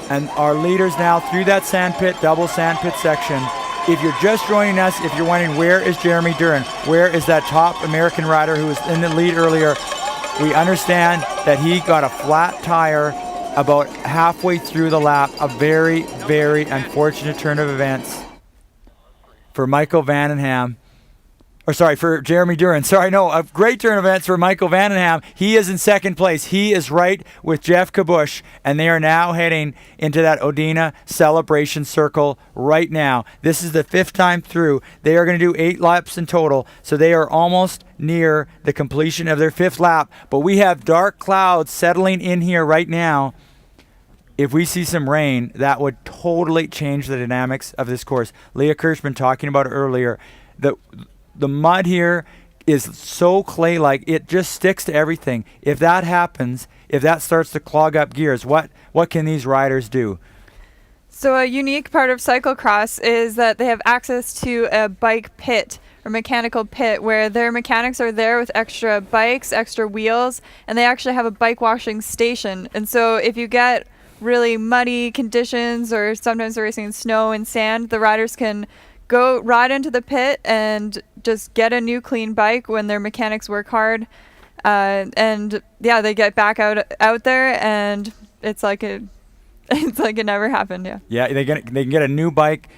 And our leaders now through that sandpit, double sandpit section. If you're just joining us, if you're wondering where is Jeremy Duran, where is that top American rider who was in the lead earlier, we understand that he got a flat tire about halfway through the lap. A very, very unfortunate turn of events for Michael Vandenham. For Jeremy Duran. A great turn of events for Michael Vandenham. He is in 2nd place. He is right with Jeff Kabush, and they are now heading into that Odina celebration circle right now. This is the 5th time through. They are going to do 8 laps in total, so they are almost near the completion of their 5th lap. But we have dark clouds settling in here right now. If we see some rain, that would totally change the dynamics of this course. Leah Kirschman talking about it earlier. The mud here is so clay-like, it just sticks to everything. If that happens, if that starts to clog up gears, what can these riders do? So a unique part of cyclocross is that they have access to a bike pit or mechanical pit where their mechanics are there with extra bikes, extra wheels, and they actually have a bike washing station. And so if you get really muddy conditions, or sometimes they're racing in snow and sand, the riders can go ride into the pit and just get a new clean bike when their mechanics work hard. And yeah, they get back out there, and it's like it never happened. Yeah, they can get a new bike,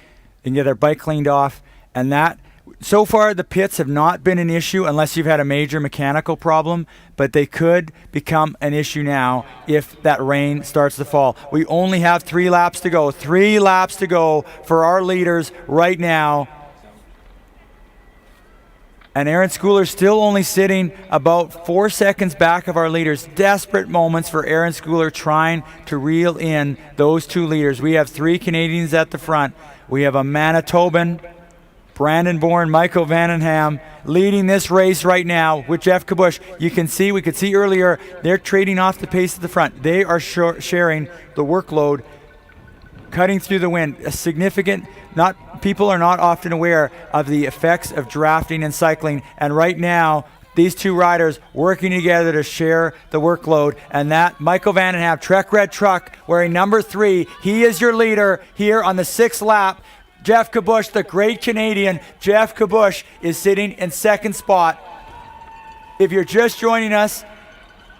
they can get their bike cleaned off, and that. So far, the pits have not been an issue unless you've had a major mechanical problem, but they could become an issue now if that rain starts to fall. We only have 3 laps to go. 3 laps to go for our leaders right now. And Aaron Schooler still only sitting about 4 seconds back of our leaders. Desperate moments for Aaron Schooler trying to reel in those 2 leaders. We have 3 Canadians at the front. We have a Manitoban, Brandon Bourne, Michael Vandenham leading this race right now with Jeff Kabush. We could see earlier, they're trading off the pace at the front. They are sharing the workload, cutting through the wind. A significant, people are not often aware of the effects of drafting and cycling. And right now, these 2 riders working together to share the workload. And that Michael Vandenham, Trek Red Truck, wearing number 3. He is your leader here on the 6th lap. Jeff Kabush, the great Canadian, Jeff Kabush is sitting in 2nd spot. If you're just joining us,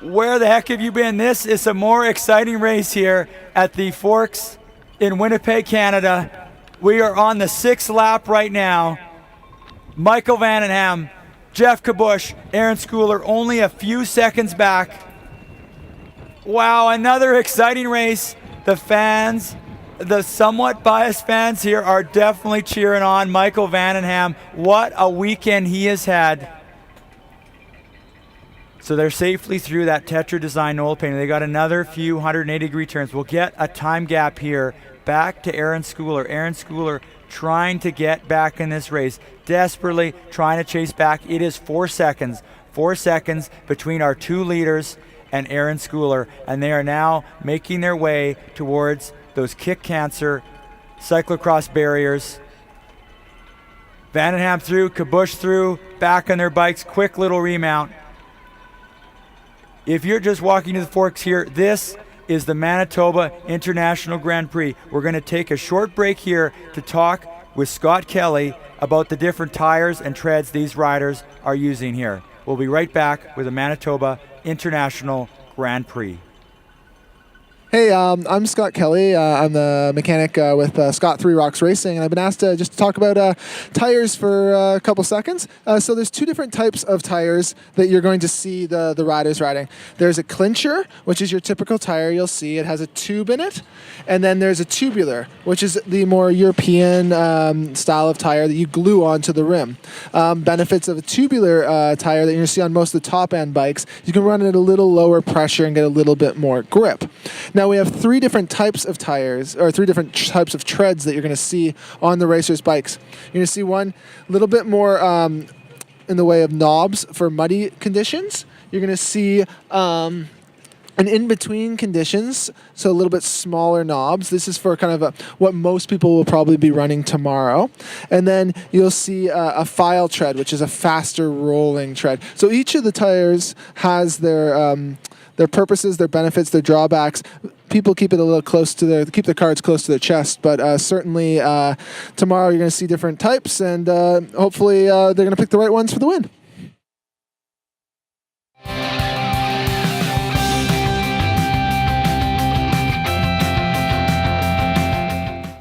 where the heck have you been? This is a more exciting race here at the Forks in Winnipeg, Canada. We are on the 6th lap right now. Michael Vandenham, Jeff Kabush, Aaron Schooler only a few seconds back. Wow, another exciting race. The fans, the somewhat biased fans here, are definitely cheering on Michael Vandenham. What a weekend he has had. So they're safely through that Tetra Design Knoll painting. They got another few 180-degree turns. We'll get a time gap here back to Aaron Schooler. Aaron Schooler trying to get back in this race, desperately trying to chase back. It is 4 seconds. 4 seconds between our 2 leaders and Aaron Schooler, and they are now making their way towards those kick cancer cyclocross barriers. Vandenham through, Kabush through, back on their bikes, quick little remount. If you're just walking to the forks here, this is the Manitoba International Grand Prix. We're going to take a short break here to talk with Scott Kelly about the different tires and treads these riders are using here. We'll be right back with the Manitoba International Grand Prix. Hey, I'm Scott Kelly. I'm the mechanic with Scott 3 Rocks Racing, and I've been asked to just talk about tires for a couple seconds. So there's two different types of tires that you're going to see the riders riding. There's a clincher, which is your typical tire you'll see. It has a tube in it. And then there's a tubular, which is the more European style of tire that you glue onto the rim. Benefits of a tubular tire that you're going to see on most of the top-end bikes, you can run it at a little lower pressure and get a little bit more grip. Now we have three different types of tires, or three different types of treads that you're going to see on the racers' bikes. You're going to see one a little bit more in the way of knobs for muddy conditions. You're going to see an in-between conditions, so a little bit smaller knobs. This is for kind of what most people will probably be running tomorrow. And then you'll see a file tread, which is a faster rolling tread. So each of the tires has their purposes, their benefits, their drawbacks. People keep it a little keep their cards close to their chest, but certainly tomorrow you're going to see different types, and hopefully they're going to pick the right ones for the win.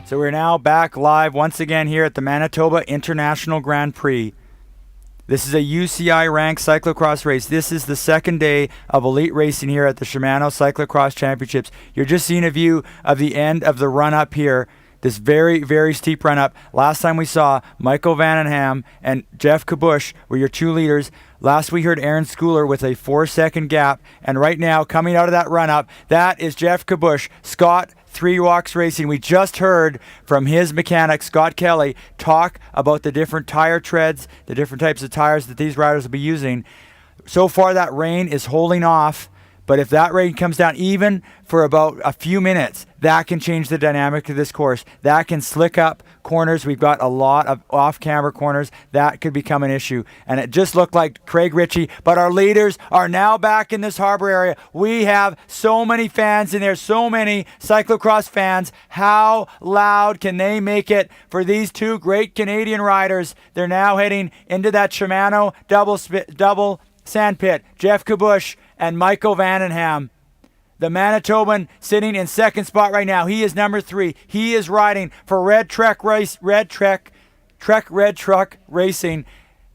So we're now back live once again here at the Manitoba International Grand Prix. This is a UCI ranked cyclocross race. This is the second day of elite racing here at the Shimano Cyclocross Championships. You're just seeing a view of the end of the run-up here. This very, very steep run-up. Last time we saw Michael Vandenham and Jeff Kabush were your two leaders. Last we heard Aaron Schooler with a 4-second gap. And right now, coming out of that run-up, that is Jeff Kabush. Scott 3 Rocks Racing. We just heard from his mechanic, Scott Kelly, talk about the different tire treads, the different types of tires that these riders will be using. So far, that rain is holding off. But if that rain comes down even for about a few minutes, that can change the dynamic of this course. That can slick up corners. We've got a lot of off-camber corners. That could become an issue. And it just looked like Craig Ritchie. But our leaders are now back in this harbor area. We have so many fans in there, so many cyclocross fans. How loud can they make it for these two great Canadian riders? They're now heading into that Shimano double sandpit. Jeff Kabush and Michael Vandenham. The Manitoban sitting in second spot right now. He is number 3. He is riding for Red Truck Racing,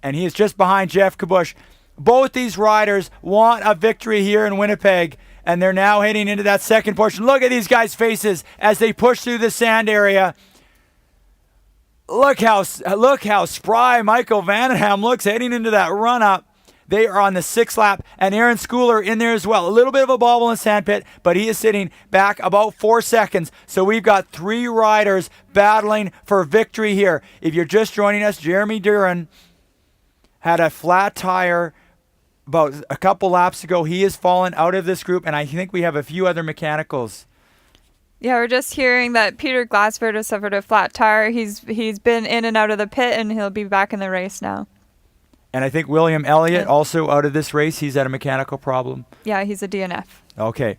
and he is just behind Jeff Kabush. Both these riders want a victory here in Winnipeg, and they're now heading into that second portion. Look at these guys' faces as they push through the sand area. Look how spry Michael Vandenham looks heading into that run-up. They are on the 6th lap, and Aaron Schooler in there as well. A little bit of a bobble in the sandpit, but he is sitting back about 4 seconds. So we've got 3 riders battling for victory here. If you're just joining us, Jeremy Duran had a flat tire about a couple laps ago. He has fallen out of this group, and I think we have a few other mechanicals. Yeah, we're just hearing that Peter Glassford has suffered a flat tire. He's been in and out of the pit, and he'll be back in the race now. And I think William Elliott also out of this race. He's had a mechanical problem. Yeah, he's a DNF. Okay.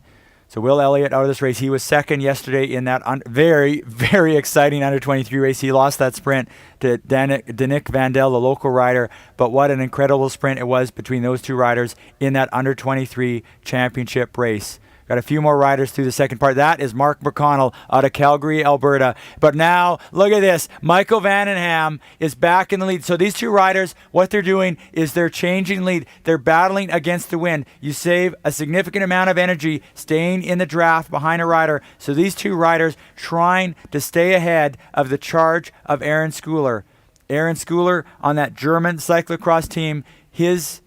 So Will Elliott out of this race. He was second yesterday in that very, very exciting under-23 race. He lost that sprint to Danick Vandel, the local rider. But what an incredible sprint it was between those two riders in that under-23 championship race. Got a few more riders through the second part. That is Mark McConnell out of Calgary, Alberta. But now, look at this. Michael Vandenham is back in the lead. So these two riders, what they're doing is they're changing lead. They're battling against the wind. You save a significant amount of energy staying in the draft behind a rider. So these two riders trying to stay ahead of the charge of Aaron Schooler. Aaron Schooler on that German cyclocross team, his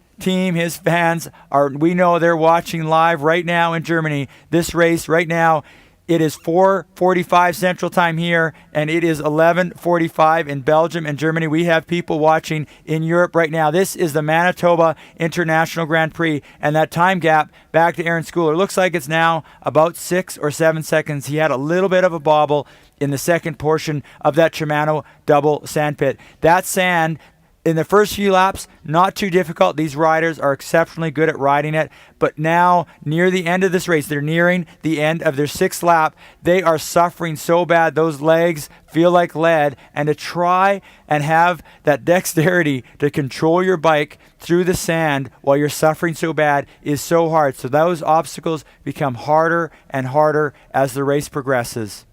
fans we know they're watching live right now in Germany. This race right now, It is 4:45 Central Time here, and it is 11:45 in Belgium and Germany. We have people watching in Europe right now. This is the Manitoba International Grand Prix, and that time gap back to Aaron Schooler looks like it's now about 6 or 7 seconds. He had a little bit of a bobble in the second portion of that Shimano double sandpit. That sand, in the first few laps, not too difficult. These riders are exceptionally good at riding it. But now, near the end of this race, they're nearing the end of their 6th lap. They are suffering so bad. Those legs feel like lead. And to try and have that dexterity to control your bike through the sand while you're suffering so bad is so hard. So those obstacles become harder and harder as the race progresses.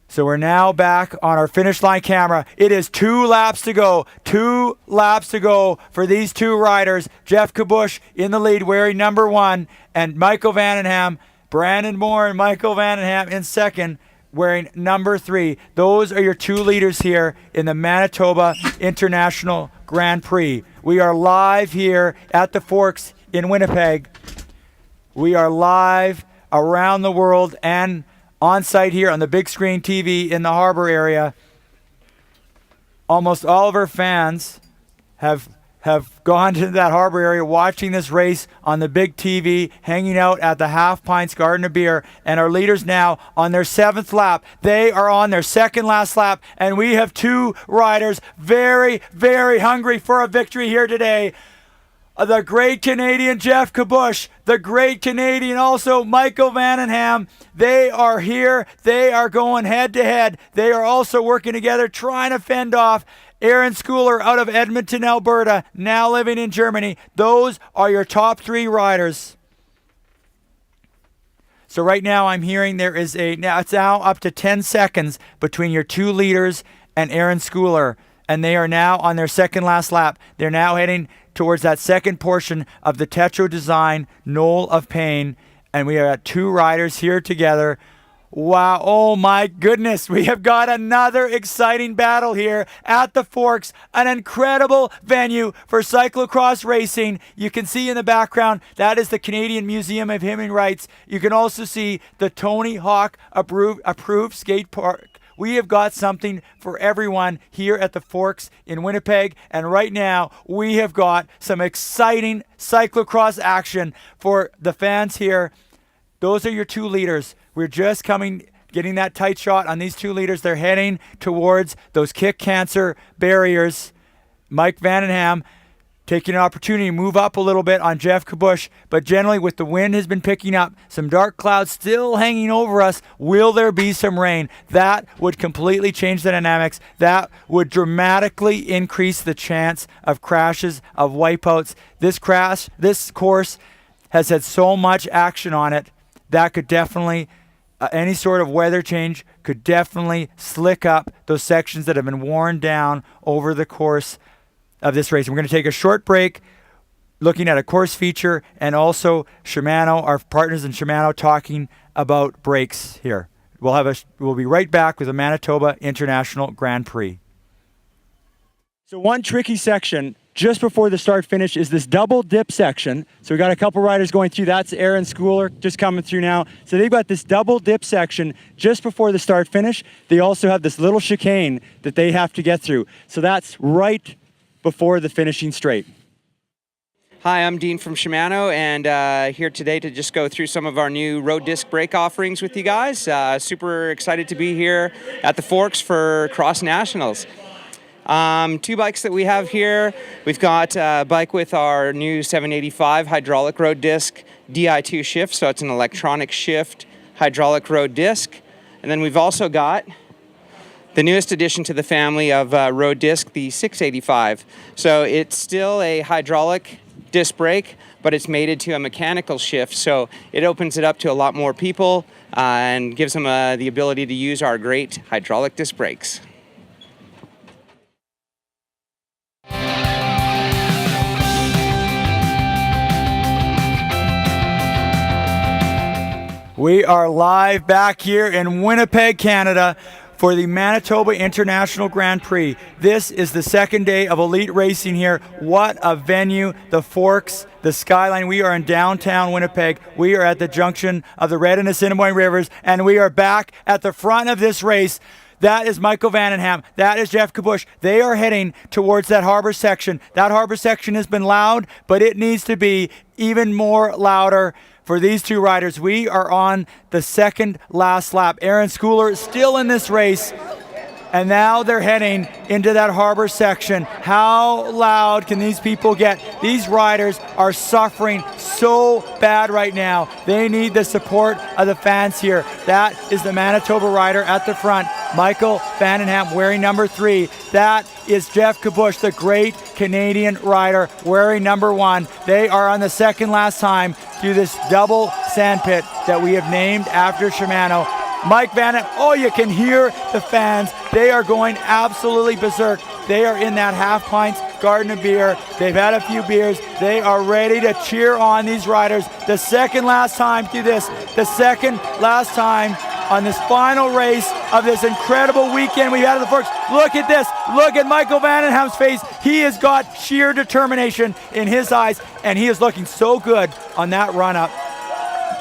So we're now back on our finish line camera. It is 2 laps to go. 2 laps to go for these 2 riders. Jeff Kabush in the lead wearing number 1, and Michael Vandenham, Brandon Moore and Michael Vandenham in second wearing number 3. Those are your 2 leaders here in the Manitoba International Grand Prix. We are live here at the Forks in Winnipeg. We are live around the world and on site here on the big screen TV in the harbor area. Almost all of our fans have gone to that harbor area watching this race on the big TV, hanging out at the Half Pints Garden of Beer, and our leaders now on their 7th lap. They are on their second last lap, and we have 2 riders very, very hungry for a victory here today. The great Canadian Jeff Kabush, the great Canadian also Michael Vandenham. They are here. They are going head to head. They are also working together, trying to fend off Aaron Schooler out of Edmonton, Alberta, now living in Germany. Those are your top 3 riders. So right now I'm hearing it's now up to 10 seconds between your 2 leaders and Aaron Schooler, and they are now on their second last lap. They're now heading towards that second portion of the Tetro Design Knoll of Pain, and we are at 2 riders here together. Wow, oh my goodness, we have got another exciting battle here at the Forks, an incredible venue for cyclocross racing. You can see in the background, that is the Canadian Museum of Human Rights. You can also see the Tony Hawk approved skate park. We have got something for everyone here at the Forks in Winnipeg, and right now we have got some exciting cyclocross action for the fans here. Those are your 2 leaders. We're just getting that tight shot on these 2 leaders. They're heading towards those kick cancer barriers. Mike Vandenham taking an opportunity to move up a little bit on Jeff Kabush, but generally with the wind has been picking up, some dark clouds still hanging over us. Will there be some rain? That would completely change the dynamics. That would dramatically increase the chance of crashes, of wipeouts. This course has had so much action on it that could definitely, any sort of weather change could definitely slick up those sections that have been worn down over the course of this race. We're going to take a short break looking at a course feature and also Shimano, our partners in Shimano, talking about brakes here. We'll be right back with the Manitoba International Grand Prix. So one tricky section just before the start finish is this double dip section. So we got a couple riders going through. That's Aaron Schooler just coming through now. So they've got this double dip section just before the start finish. They also have this little chicane that they have to get through. So that's right before the finishing straight. Hi, I'm Dean from Shimano, and here today to just go through some of our new road disc brake offerings with you guys. Super excited to be here at the Forks for Cross Nationals. 2 bikes that we have here. We've got a bike with our new 785 hydraulic road disc DI2 shift, so it's an electronic shift hydraulic road disc. And then we've also got the newest addition to the family of road disc, the 685. So it's still a hydraulic disc brake, but it's mated to a mechanical shift. So it opens it up to a lot more people and gives them the ability to use our great hydraulic disc brakes. We are live back here in Winnipeg, Canada for the Manitoba International Grand Prix. This is the second day of elite racing here. What a venue, the Forks, the Skyline. We are in downtown Winnipeg. We are at the junction of the Red and Assiniboine Rivers, and we are back at the front of this race. That is Michael Vandenham. That is Jeff Kabush. They are heading towards that harbor section. That harbor section has been loud, but it needs to be even more louder for these two riders. We are on the second last lap. Aaron Schooler is still in this race, and now they're heading into that harbor section. How loud can these people get? These riders are suffering so bad right now. They need the support of the fans here. That is the Manitoba rider at the front, Michael Vandenham, wearing number 3. That is Jeff Kabush, the great Canadian rider, wearing number 1. They are on the second last time through this double sandpit that we have named after Shimano. Mike Vandenham, oh, you can hear the fans. They are going absolutely berserk. They are in that half pint garden of beer. They've had a few beers. They are ready to cheer on these riders. The second last time through this, the second last time on this final race of this incredible weekend we've had at the Forks. Look at this. Look at Michael Vandenham's face. He has got sheer determination in his eyes, and he is looking so good on that run-up.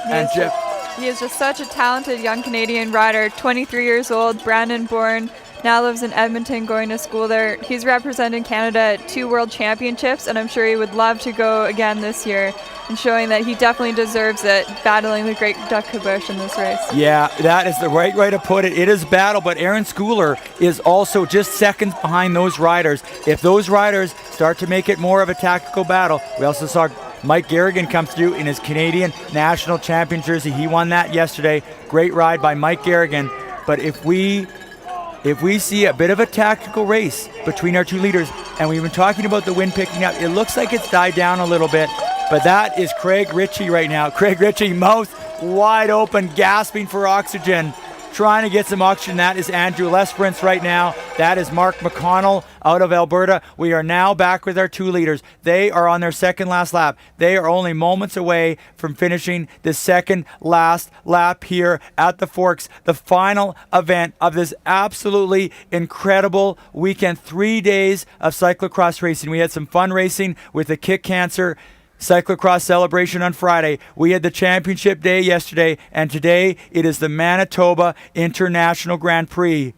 And Jeff, he is just such a talented young Canadian rider, 23 years old, Brandon born, now lives in Edmonton, going to school there. He's represented Canada at 2 World Championships, and I'm sure he would love to go again this year, and showing that he definitely deserves it, battling the great Jeff Kabush in this race. Yeah, that is the right way to put it. It is battle, but Aaron Schooler is also just seconds behind those riders. If those riders start to make it more of a tactical battle, we also saw Mike Garrigan come through in his Canadian National Champion jersey. He won that yesterday. Great ride by Mike Garrigan. But if we see a bit of a tactical race between our two leaders, and we've been talking about the wind picking up, it looks like it's died down a little bit, but that is Craig Ritchie right now. Craig Ritchie, mouth wide open, gasping for oxygen, trying to get some oxygen. That is Andrew Lesperance right now. That is Mark McConnell out of Alberta. We are now back with our two leaders. They are on their second last lap. They are only moments away from finishing the second last lap here at the Forks, the final event of this absolutely incredible weekend. 3 days of cyclocross racing. We had some fun racing with the Kick Cancer cyclocross celebration on Friday. We had the championship day yesterday, and today it is the Manitoba International Grand Prix.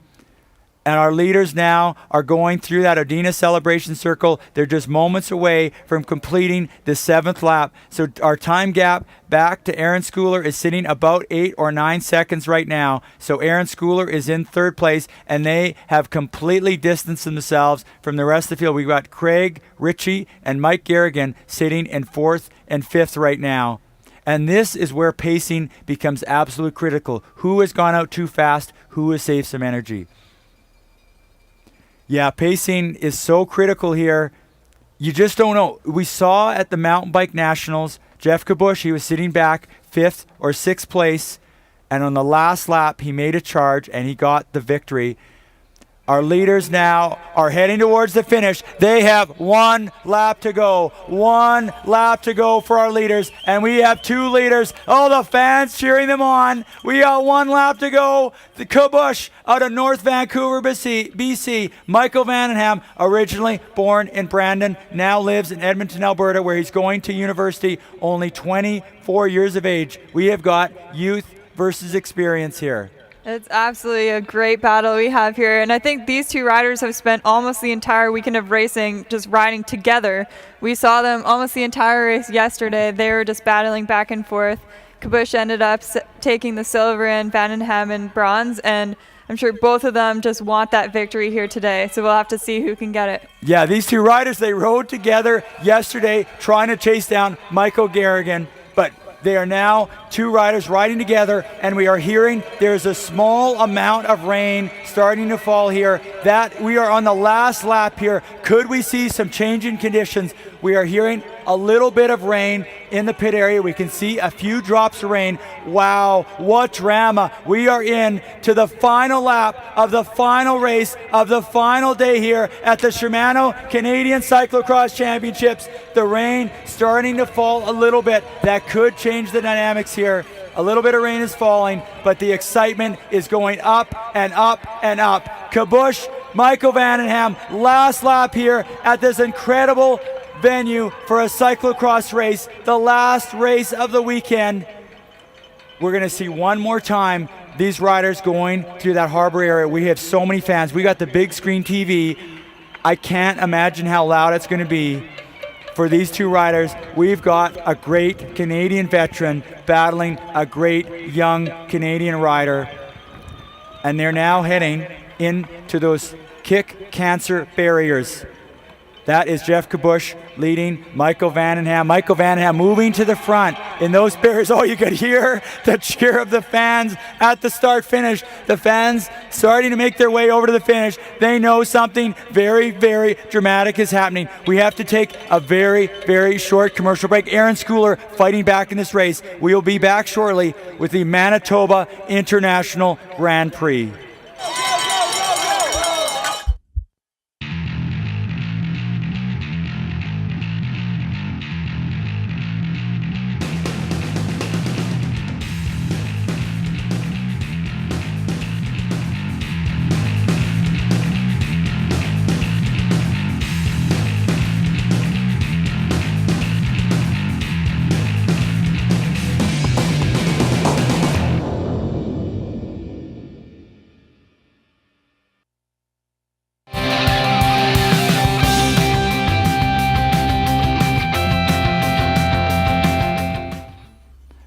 And our leaders now are going through that Odina celebration circle. They're just moments away from completing the 7th lap. So our time gap back to Aaron Schooler is sitting about 8 or 9 seconds right now. So Aaron Schooler is in 3rd place, and they have completely distanced themselves from the rest of the field. We've got Craig Ritchie and Mike Garrigan sitting in 4th and 5th right now. And this is where pacing becomes absolutely critical. Who has gone out too fast? Who has saved some energy? Yeah, pacing is so critical here. You just don't know. We saw at the Mountain Bike Nationals, Jeff Kabush, he was sitting back 5th or 6th place, and on the last lap, he made a charge, and he got the victory. Our leaders now are heading towards the finish. They have 1 lap to go. 1 lap to go for our leaders. And we have 2 leaders. Oh, the fans cheering them on. We got 1 lap to go. The Kabush out of North Vancouver, BC. Michael Vandenham, originally born in Brandon, now lives in Edmonton, Alberta, where he's going to university, only 24 years of age. We have got youth versus experience here. It's absolutely a great battle we have here. And I think these two riders have spent almost the entire weekend of racing just riding together. We saw them almost the entire race yesterday. They were just battling back and forth. Kabush ended up taking the silver and Vandenham and bronze. And I'm sure both of them just want that victory here today. So we'll have to see who can get it. Yeah, these two riders, they rode together yesterday trying to chase down Michael Garrigan. But they are now 2 riders riding together, and we are hearing there's a small amount of rain starting to fall here. That we are on the last lap here. Could we see some change in conditions? We are hearing a little bit of rain in the pit area. We can see a few drops of rain. Wow, what drama. We are in to the final lap of the final race of the final day here at the Shimano Canadian Cyclocross Championships. The rain starting to fall a little bit. That could change the dynamics here A little bit of rain is falling, but the excitement is going up and up and up. Kabush, Michael Vandenham, last lap here at this incredible venue for a cyclocross race, the last race of the weekend. We're going to see one more time these riders going through that harbor area. We have so many fans. We got the big screen TV. I can't imagine how loud it's going to be for these two riders. We've got a great Canadian veteran battling a great young Canadian rider, and they're now heading into those kick cancer barriers. That is Jeff Kabush leading Michael Vandenham. Michael Vandenham moving to the front in those barriers. Oh, you could hear the cheer of the fans at the start-finish. The fans starting to make their way over to the finish. They know something very, very dramatic is happening. We have to take a very, very short commercial break. Aaron Schooler fighting back in this race. We will be back shortly with the Manitoba International Grand Prix.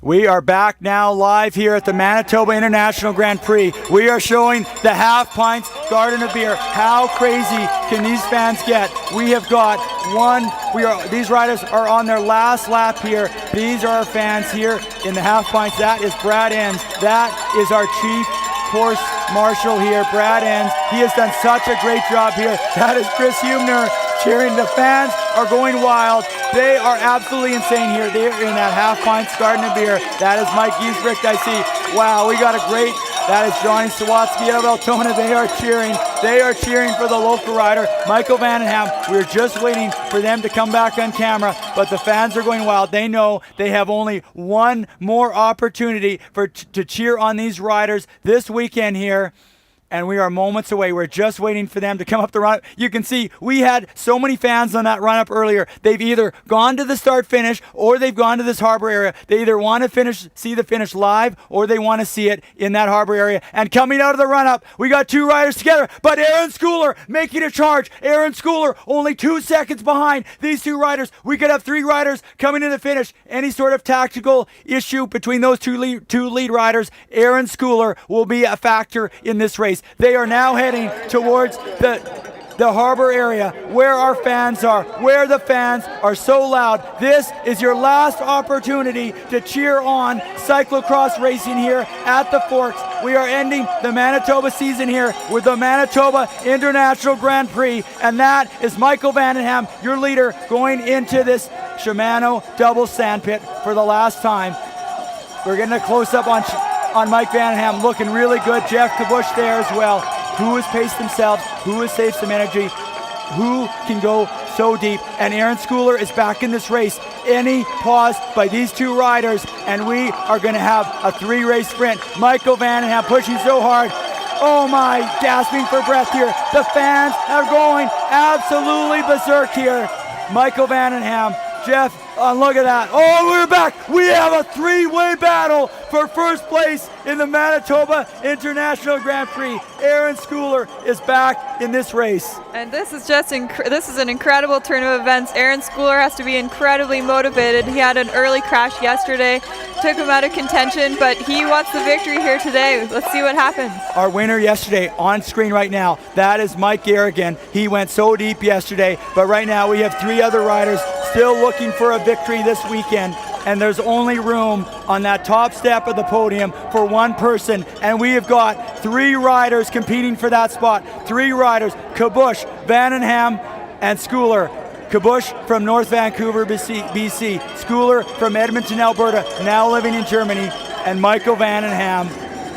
We are back now live here at the Manitoba International Grand Prix. We are showing the half pints garden of beer. How crazy can these fans get? We have got these riders are on their last lap here. These are our fans here in the half pints. That is Brad Enns. That is our chief course marshal here, Brad Enns. He has done such a great job here. That is Chris Humner cheering. The fans are going wild. They are absolutely insane here. They're in that half pints garden of beer. That is Mike Giesbricht, I see. Wow, we got a great, that is Johnny Sawatsky out of Altona. They are cheering. They are cheering for the local rider, Michael Vandenham. We're just waiting for them to come back on camera, but the fans are going wild. They know they have only one more opportunity to cheer on these riders this weekend here. And we are moments away. We're just waiting for them to come up the run. You can see we had so many fans on that run up earlier. They've either gone to the start finish or they've gone to this harbor area. They either want to see the finish live or they want to see it in that harbor area. And coming out of the run up, we got two riders together, but Aaron Schooler making a charge. Aaron Schooler only 2 seconds behind these two riders. We could have three riders coming to the finish. Any sort of tactical issue between those two lead riders, Aaron Schooler will be a factor in this race. They are now heading towards the harbor area where our fans are, where the fans are so loud. This is your last opportunity to cheer on cyclocross racing here at the Forks. We are ending the Manitoba season here with the Manitoba International Grand Prix, and that is Michael Vandenham, your leader, going into this Shimano double sandpit for the last time. We're getting a close-up on Mike Vandenham, looking really good. Jeff Kabush there as well. Who has paced themselves? Who has saved some energy? Who can go so deep? And Aaron Schooler is back in this race. Any pause by these two riders, and we are going to have a three-race sprint. Michael Vandenham pushing so hard. Oh my, gasping for breath here. The fans are going absolutely berserk here. Michael Vandenham, Jeff, look at that. Oh, we're back. We have a three-way battle for first place in the Manitoba International Grand Prix. Aaron Schooler is back in this race. And this is just this is an incredible turn of events. Aaron Schooler has to be incredibly motivated. He had an early crash yesterday, took him out of contention, but he wants the victory here today. Let's see what happens. Our winner yesterday on screen right now, that is Mike Garrigan. He went so deep yesterday, but right now we have three other riders still looking for a victory this weekend, and there's only room on that top step of the podium for one person, and we have got three riders competing for that spot. Three riders, Kabush, Vandenham, and Schooler. Kabush from North Vancouver, BC. Schooler from Edmonton, Alberta, now living in Germany. And Michael Vandenham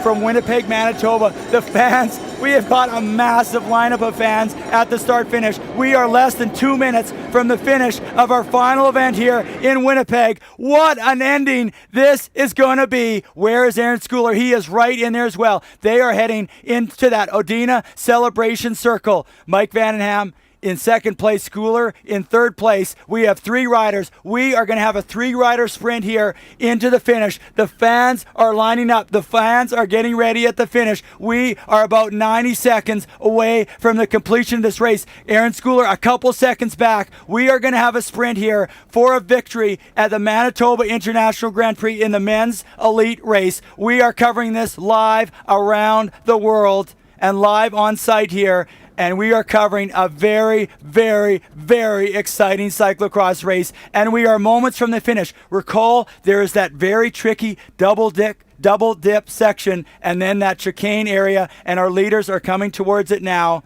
from Winnipeg, Manitoba. The fans, we have got a massive lineup of fans at the start-finish. We are less than 2 minutes from the finish of our final event here in Winnipeg. What an ending this is going to be. Where is Aaron Schooler? He is right in there as well. They are heading into that Odina celebration circle. Mike Vandenham in second place, Schooler in third place. We have 3 riders. We are going to have a 3-rider sprint here into the finish. The fans are lining up. The fans are getting ready at the finish. We are about 90 seconds away from the completion of this race. Aaron Schooler a couple seconds back. We are going to have a sprint here for a victory at the Manitoba International Grand Prix in the men's elite race. We are covering this live around the world and live on site here. And we are covering a very, very, very exciting cyclocross race. And we are moments from the finish. Recall, there is that very tricky double dip section and then that chicane area. And our leaders are coming towards it now.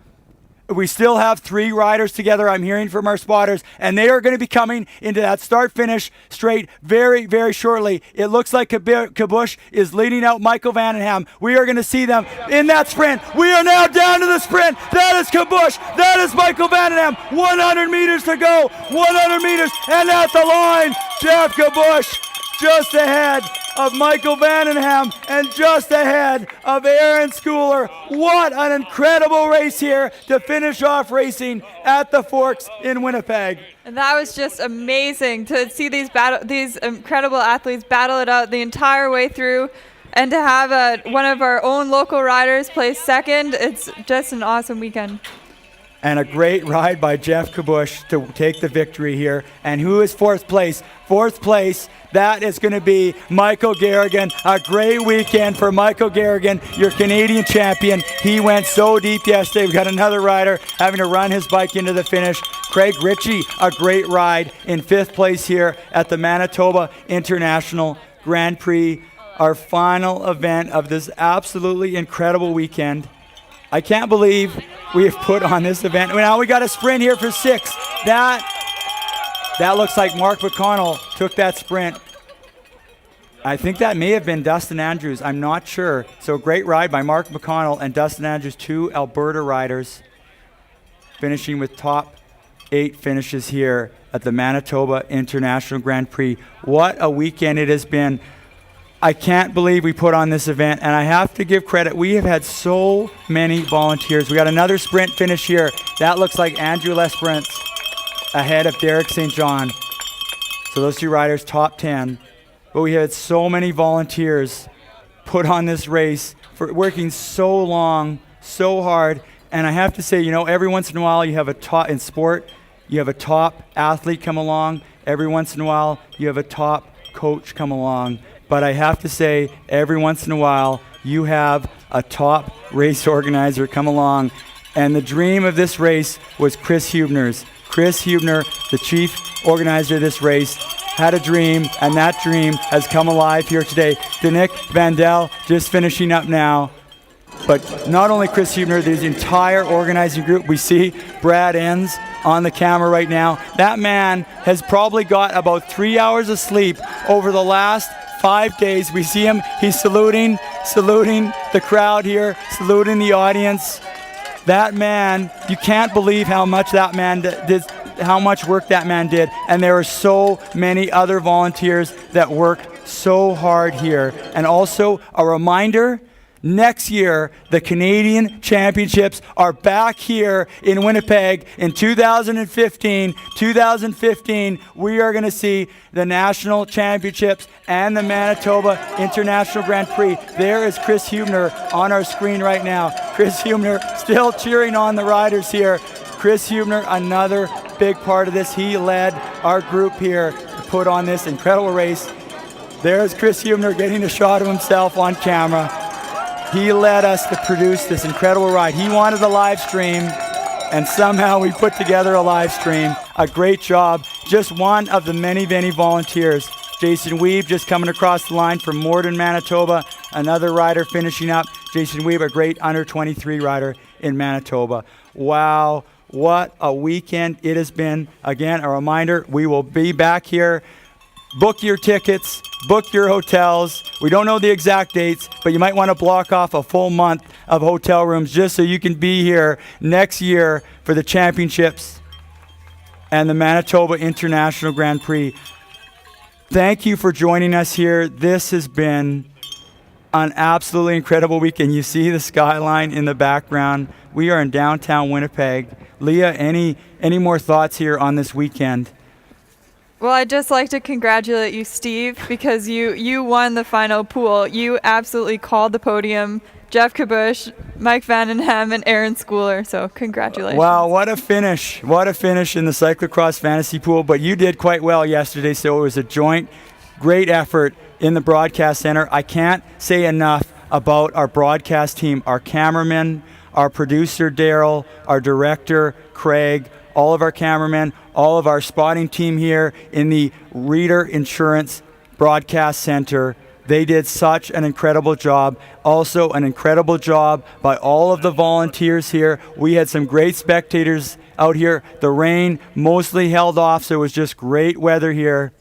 We still have 3 riders together, I'm hearing from our spotters, and they are going to be coming into that start-finish straight very, very shortly. It looks like Kabush is leading out Michael Vandenham. We are going to see them in that sprint. We are now down to the sprint. That is Kabush. That is Michael Vandenham. 100 meters to go. 100 meters, and at the line, Jeff Kabush just ahead of Michael Vandenham and just ahead of Aaron Schooler. What an incredible race here to finish off racing at the Forks in Winnipeg. And that was just amazing to see these incredible athletes battle it out the entire way through, and to have one of our own local riders place second. It's just an awesome weekend. And a great ride by Jeff Kabush to take the victory here. And who is fourth place? Fourth place, that is going to be Michael Garrigan. A great weekend for Michael Garrigan, your Canadian champion. He went so deep yesterday. We got another rider having to run his bike into the finish. Craig Ritchie, a great ride in fifth place here at the Manitoba International Grand Prix, our final event of this absolutely incredible weekend. I can't believe we have put on this event. Now we got a sprint here for 6. That looks like Mark McConnell took that sprint. I think that may have been Dustin Andrews. I'm not sure. So great ride by Mark McConnell and Dustin Andrews, 2 Alberta riders, finishing with top 8 finishes here at the Manitoba International Grand Prix. What a weekend it has been. I can't believe we put on this event, and I have to give credit. We have had so many volunteers. We got another sprint finish here. That looks like Andrew Lesperance ahead of Derek St. John. So those 2 riders, top 10. But we had so many volunteers put on this race for working so long, so hard. And I have to say, every once in a while you have a top, in sport, you have a top athlete come along. Every once in a while you have a top coach come along. But I have to say, every once in a while, you have a top race organizer come along. And the dream of this race was Chris Hubner's. Chris Hubner, the chief organizer of this race, had a dream, and that dream has come alive here today. Danick Vandel just finishing up now. But not only Chris Hubner, the entire organizing group. We see Brad Enns on the camera right now. That man has probably got about 3 hours of sleep over the last 5 days. We see him, he's saluting the crowd here, saluting the audience. That man, you can't believe how much that man did, how much work that man did. And there are so many other volunteers that worked so hard here. And also a reminder, next year, the Canadian Championships are back here in Winnipeg in 2015. 2015, we are going to see the National Championships and the Manitoba International Grand Prix. There is Chris Hubner on our screen right now. Chris Hubner still cheering on the riders here. Chris Hubner, another big part of this. He led our group here to put on this incredible race. There's Chris Hubner getting a shot of himself on camera. He led us to produce this incredible ride. He wanted a live stream, and somehow we put together a live stream. A great job. Just one of the many, many volunteers. Jason Weeb just coming across the line from Morden, Manitoba. Another rider finishing up. Jason Weeb, a great under-23 rider in Manitoba. Wow, what a weekend it has been. Again, a reminder, we will be back here book your tickets, book your hotels. We don't know the exact dates, but you might want to block off a full month of hotel rooms just so you can be here next year for the championships and the Manitoba International Grand Prix. Thank you for joining us here. This has been an absolutely incredible weekend. You see the skyline in the background. We are in downtown Winnipeg. Leah, any more thoughts here on this weekend? Well, I'd just like to congratulate you, Steve, because you won the final pool. You absolutely called the podium. Jeff Kabush, Mike Vandenham, and Aaron Schooler. So congratulations. Wow, what a finish. What a finish in the cyclocross fantasy pool. But you did quite well yesterday, so it was a joint, great effort in the broadcast center. I can't say enough about our broadcast team, our cameraman, our producer, Daryl, our director, Craig, all of our cameramen, all of our spotting team here in the Reader Insurance Broadcast Center. They did such an incredible job. Also, an incredible job by all of the volunteers here. We had some great spectators out here. The rain mostly held off, so it was just great weather here.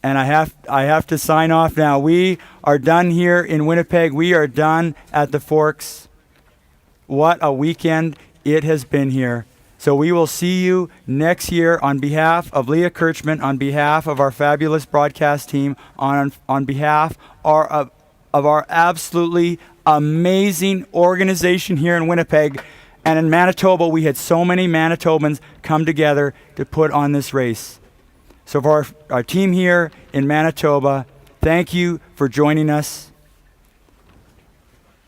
And I have to sign off now. We are done here in Winnipeg. We are done at the Forks. What a weekend it has been here. So we will see you next year. On behalf of Leah Kirchman, on behalf of our fabulous broadcast team, on behalf of our absolutely amazing organization here in Winnipeg and in Manitoba. We had so many Manitobans come together to put on this race. So for our team here in Manitoba, thank you for joining us.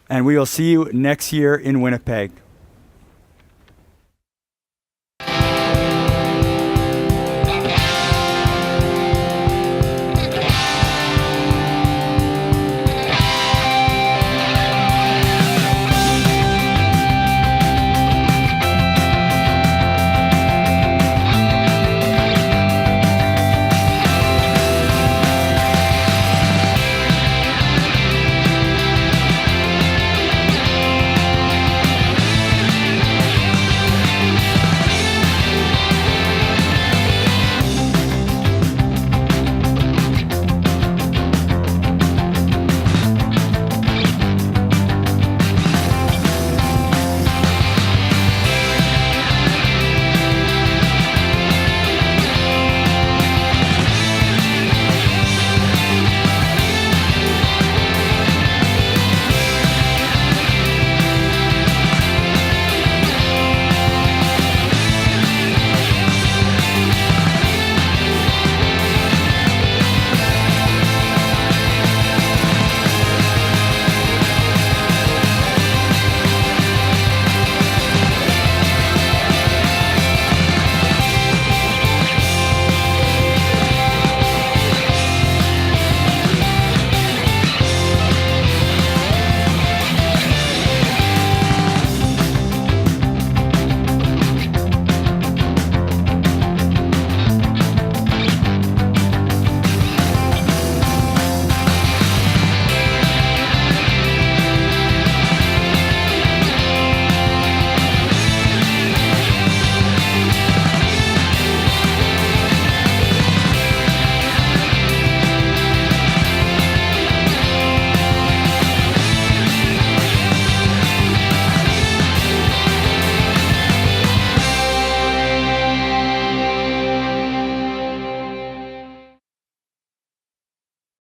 And we will see you next year in Winnipeg.